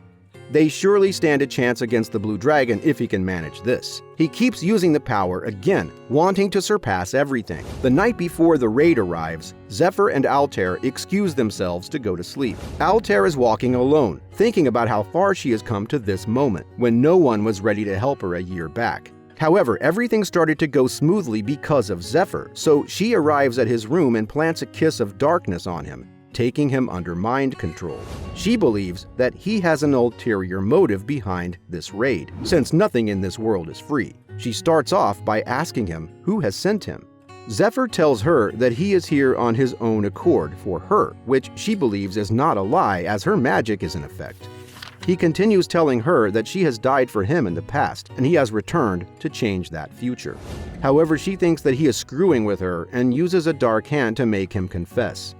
They surely stand a chance against the blue dragon if he can manage this. He keeps using the power again, wanting to surpass everything. The night before the raid arrives, Zephyr and Altair excuse themselves to go to sleep. Altair is walking alone, thinking about how far she has come to this moment, when no one was ready to help her a year back. However, everything started to go smoothly because of Zephyr, so she arrives at his room and plants a kiss of darkness on him, taking him under mind control. She believes that he has an ulterior motive behind this raid, since nothing in this world is free. She starts off by asking him who has sent him. Zephyr tells her that he is here on his own accord for her, which she believes is not a lie as her magic is in effect. He continues telling her that she has died for him in the past, and he has returned to change that future. However, she thinks that he is screwing with her and uses a dark hand to make him confess.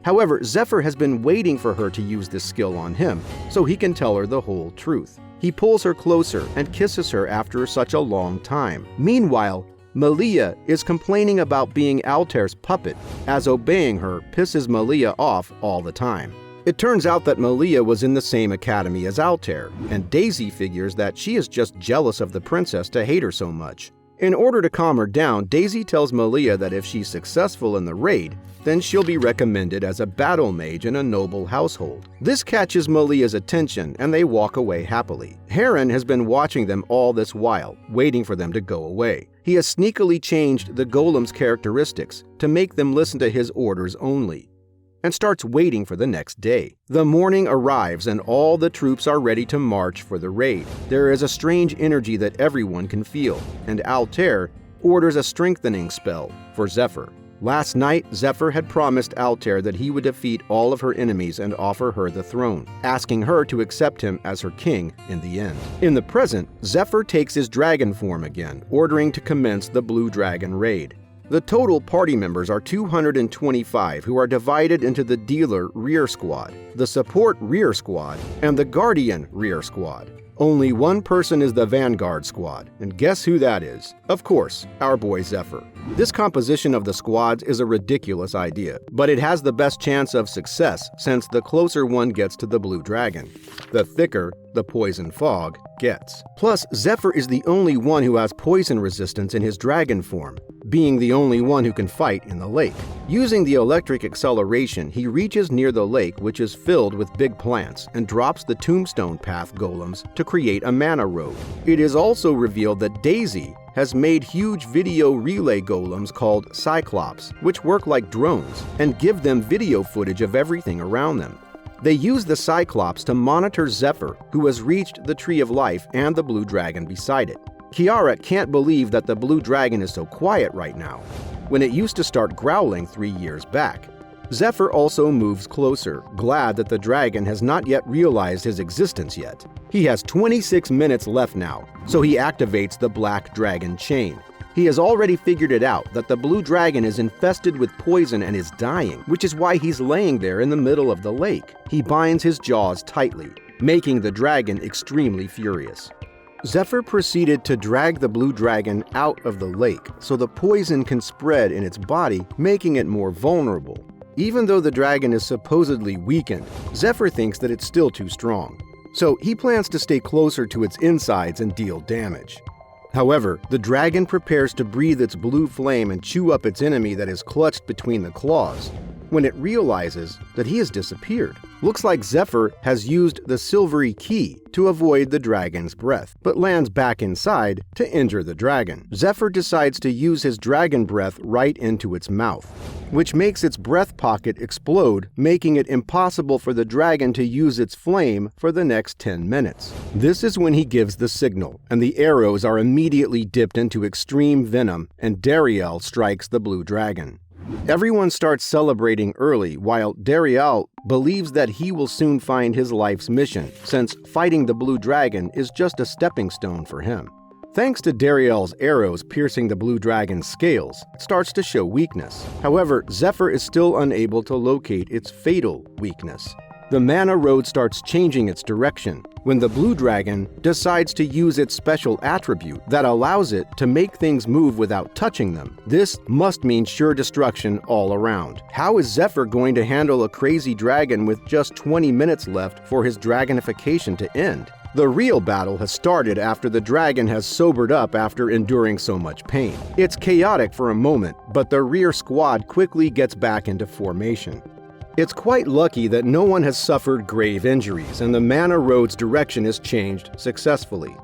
However, Zephyr has been waiting for her to use this skill on him, so he can tell her the whole truth. He pulls her closer and kisses her after such a long time. Meanwhile, Malia is complaining about being Altair's puppet, as obeying her pisses Malia off all the time. It turns out that Malia was in the same academy as Altair, and Daisy figures that she is just jealous of the princess to hate her so much. In order to calm her down, Daisy tells Malia that if she's successful in the raid, then she'll be recommended as a battle mage in a noble household. This catches Malia's attention, and they walk away happily. Heron has been watching them all this while, waiting for them to go away. He has sneakily changed the golem's characteristics to make them listen to his orders only, and starts waiting for the next day. The morning arrives and all the troops are ready to march for the raid. There is a strange energy that everyone can feel, and Altair orders a strengthening spell for Zephyr. Last night, Zephyr had promised Altair that he would defeat all of her enemies and offer her the throne, asking her to accept him as her king in the end. In the present, Zephyr takes his dragon form again, ordering to commence the Blue Dragon raid. The total party members are 225, who are divided into the Dealer Rear Squad, the Support Rear Squad, and the Guardian Rear Squad. Only one person is the Vanguard Squad, and guess who that is? Of course, our boy Zephyr. This composition of the squads is a ridiculous idea, but it has the best chance of success since the closer one gets to the Blue Dragon, the thicker the poison fog gets. Plus, Zephyr is the only one who has poison resistance in his dragon form, being the only one who can fight in the lake. Using the electric acceleration, he reaches near the lake, which is filled with big plants, and drops the tombstone path golems to create a mana road. It is also revealed that Daisy has made huge video relay golems called Cyclops, which work like drones and give them video footage of everything around them. They use the Cyclops to monitor Zephyr, who has reached the Tree of Life and the Blue Dragon beside it. Kiara can't believe that the Blue Dragon is so quiet right now, when it used to start growling 3 years back. Zephyr also moves closer, glad that the dragon has not yet realized his existence yet. He has 26 minutes left now, so he activates the Black Dragon Chain. He has already figured it out that the Blue Dragon is infested with poison and is dying, which is why he's laying there in the middle of the lake. He binds his jaws tightly, making the dragon extremely furious. Zephyr proceeded to drag the Blue Dragon out of the lake so the poison can spread in its body, making it more vulnerable. Even though the dragon is supposedly weakened, Zephyr thinks that it's still too strong, so he plans to stay closer to its insides and deal damage. However, the dragon prepares to breathe its blue flame and chew up its enemy that is clutched between the claws, when it realizes that he has disappeared. Looks like Zephyr has used the silvery key to avoid the dragon's breath, but lands back inside to injure the dragon. Zephyr decides to use his dragon breath right into its mouth, which makes its breath pocket explode, making it impossible for the dragon to use its flame for the next 10 minutes. This is when he gives the signal, and the arrows are immediately dipped into extreme venom, and Dariel strikes the Blue Dragon. Everyone starts celebrating early, while Dariel believes that he will soon find his life's mission, since fighting the Blue Dragon is just a stepping stone for him. Thanks to Dariel's arrows piercing the Blue Dragon's scales, it starts to show weakness. However, Zephyr is still unable to locate its fatal weakness. The mana road starts changing its direction when the Blue Dragon decides to use its special attribute that allows it to make things move without touching them. This must mean sure destruction all around. How is Zephyr going to handle a crazy dragon with just 20 minutes left for his dragonification to end? The real battle has started after the dragon has sobered up after enduring so much pain. It's chaotic for a moment, but the rear squad quickly gets back into formation. It's quite lucky that no one has suffered grave injuries and the mana road's direction is changed successfully.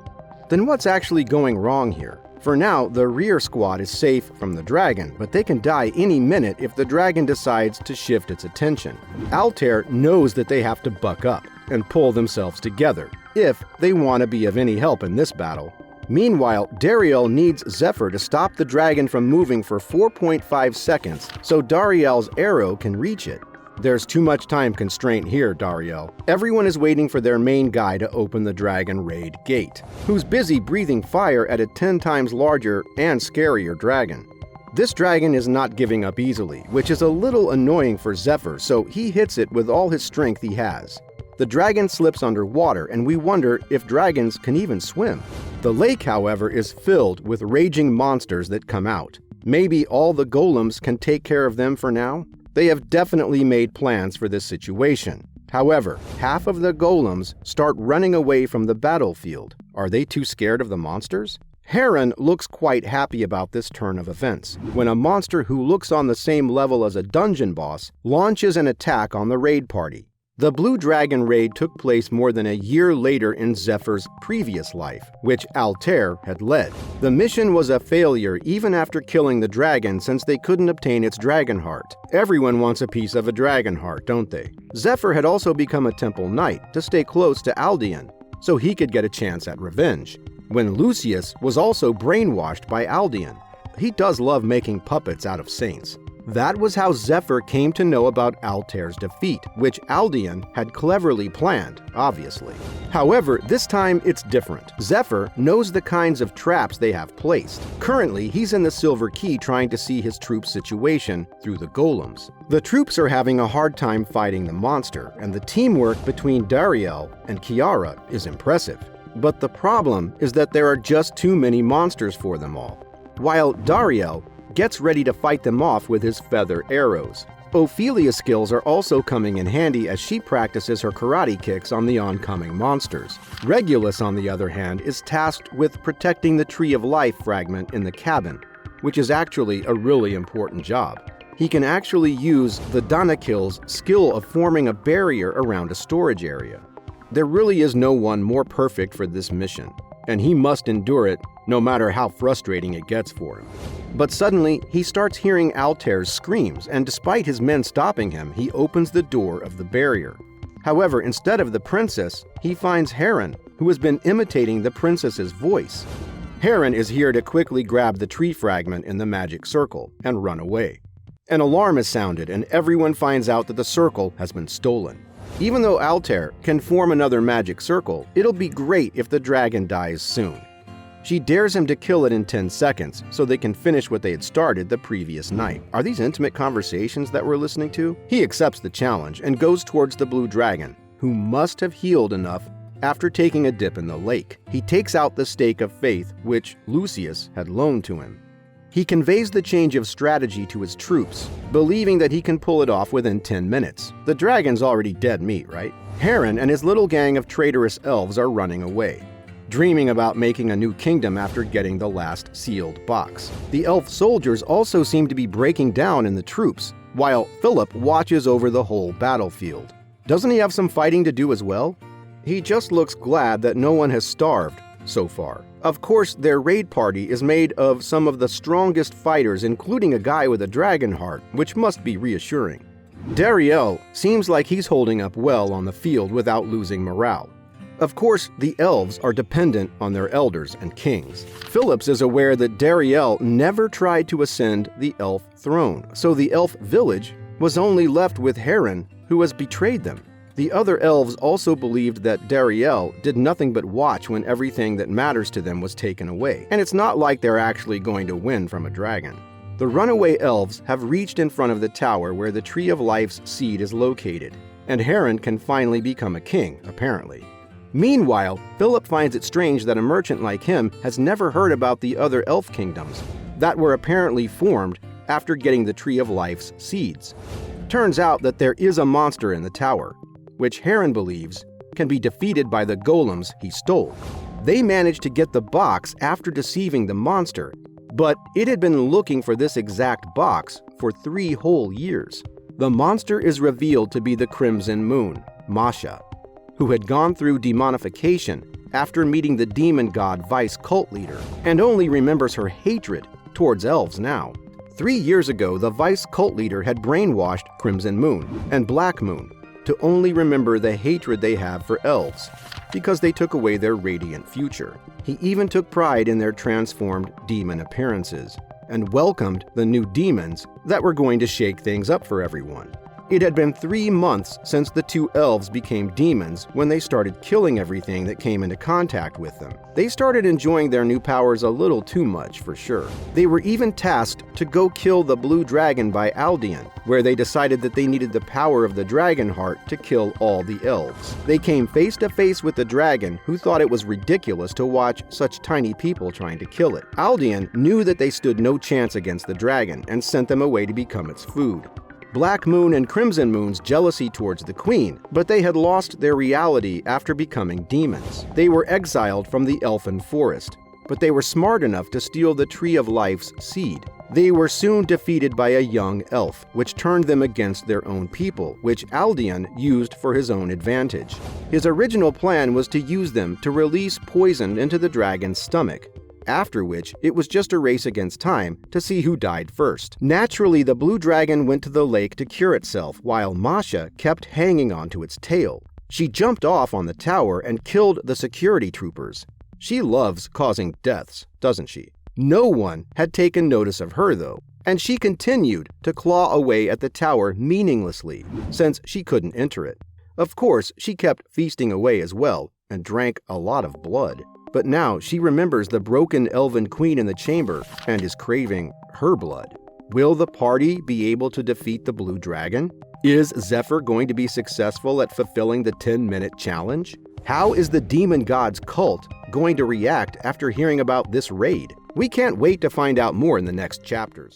Then what's actually going wrong here? For now, the rear squad is safe from the dragon, but they can die any minute if the dragon decides to shift its attention. Altair knows that they have to buck up and pull themselves together if they want to be of any help in this battle. Meanwhile, Dariel needs Zephyr to stop the dragon from moving for 4.5 seconds so Dariel's arrow can reach it. There's too much time constraint here, Dariel. Everyone is waiting for their main guy to open the dragon raid gate, who's busy breathing fire at a 10 times larger and scarier dragon. This dragon is not giving up easily, which is a little annoying for Zephyr, so he hits it with all his strength he has. The dragon slips underwater, and we wonder if dragons can even swim. The lake, however, is filled with raging monsters that come out. Maybe all the golems can take care of them for now? They have definitely made plans for this situation. However, half of the golems start running away from the battlefield. Are they too scared of the monsters? Heron looks quite happy about this turn of events, when a monster who looks on the same level as a dungeon boss launches an attack on the raid party. The Blue Dragon raid took place more than a year later in Zephyr's previous life, which Altair had led. The mission was a failure even after killing the dragon, since they couldn't obtain its dragon heart. Everyone wants a piece of a dragon heart, don't they? Zephyr had also become a temple knight to stay close to Aldean, so he could get a chance at revenge. When Lucius was also brainwashed by Aldean. He does love making puppets out of saints. That was how Zephyr came to know about Altair's defeat, which Aldean had cleverly planned, obviously. However, this time it's different. Zephyr knows the kinds of traps they have placed. Currently, he's in the Silver Key trying to see his troops' situation through the golems. The troops are having a hard time fighting the monster, and the teamwork between Dariel and Kiara is impressive. But the problem is that there are just too many monsters for them all. While Dariel gets ready to fight them off with his feather arrows. Ophelia's skills are also coming in handy as she practices her karate kicks on the oncoming monsters. Regulus, on the other hand, is tasked with protecting the Tree of Life fragment in the cabin, which is actually a really important job. He can actually use the Danakil's skill of forming a barrier around a storage area. There really is no one more perfect for this mission, and he must endure it no matter how frustrating it gets for him. But suddenly, he starts hearing Altair's screams, and despite his men stopping him, he opens the door of the barrier. However, instead of the princess, he finds Heron, who has been imitating the princess's voice. Heron is here to quickly grab the tree fragment in the magic circle and run away. An alarm is sounded, and everyone finds out that the circle has been stolen. Even though Altair can form another magic circle, it'll be great if the dragon dies soon. She dares him to kill it in 10 seconds so they can finish what they had started the previous night. Are these intimate conversations that we're listening to? He accepts the challenge and goes towards the blue dragon, who must have healed enough after taking a dip in the lake. He takes out the stake of faith which Lucius had loaned to him. He conveys the change of strategy to his troops, believing that he can pull it off within 10 minutes. The dragon's already dead meat, right? Heron and his little gang of traitorous elves are running away, dreaming about making a new kingdom after getting the last sealed box. The elf soldiers also seem to be breaking down in the troops, while Philip watches over the whole battlefield. Doesn't he have some fighting to do as well? He just looks glad that no one has starved so far. Of course, their raid party is made of some of the strongest fighters, including a guy with a dragon heart, which must be reassuring. Dariel seems like he's holding up well on the field without losing morale. Of course, the elves are dependent on their elders and kings. Phillips is aware that Dariel never tried to ascend the elf throne, so the elf village was only left with Heron, who has betrayed them. The other elves also believed that Dariel did nothing but watch when everything that matters to them was taken away, and it's not like they're actually going to win from a dragon. The runaway elves have reached in front of the tower where the Tree of Life's seed is located, and Heron can finally become a king, apparently. Meanwhile, Philip finds it strange that a merchant like him has never heard about the other elf kingdoms that were apparently formed after getting the Tree of Life's seeds. Turns out that there is a monster in the tower, which Heron believes can be defeated by the golems he stole. They managed to get the box after deceiving the monster, but it had been looking for this exact box for 3 whole years. The monster is revealed to be the Crimson Moon, Masha, who had gone through demonification after meeting the demon god Vice cult leader, and only remembers her hatred towards elves now. 3 years ago, the Vice cult leader had brainwashed Crimson Moon and Black Moon to only remember the hatred they have for elves, because they took away their radiant future. He even took pride in their transformed demon appearances, and welcomed the new demons that were going to shake things up for everyone. It had been 3 months since the two elves became demons when they started killing everything that came into contact with them. They started enjoying their new powers a little too much, for sure. They were even tasked to go kill the blue dragon by Altair, where they decided that they needed the power of the dragon heart to kill all the elves. They came face to face with the dragon, who thought it was ridiculous to watch such tiny people trying to kill it. Altair knew that they stood no chance against the dragon and sent them away to become its food. Black Moon and Crimson Moon's jealousy towards the queen, but they had lost their reality after becoming demons. They were exiled from the elfin forest, but they were smart enough to steal the Tree of Life's seed. They were soon defeated by a young elf, which turned them against their own people, which Altair used for his own advantage. His original plan was to use them to release poison into the dragon's stomach, after which it was just a race against time to see who died first. Naturally, the blue dragon went to the lake to cure itself, while Masha kept hanging onto its tail. She jumped off on the tower and killed the security troopers. She loves causing deaths, doesn't she? No one had taken notice of her, though, and she continued to claw away at the tower meaninglessly, since she couldn't enter it. Of course, she kept feasting away as well, and drank a lot of blood. But now she remembers the broken elven queen in the chamber and is craving her blood. Will the party be able to defeat the blue dragon? Is Zephyr going to be successful at fulfilling the 10-minute challenge? How is the demon god's cult going to react after hearing about this raid? We can't wait to find out more in the next chapters.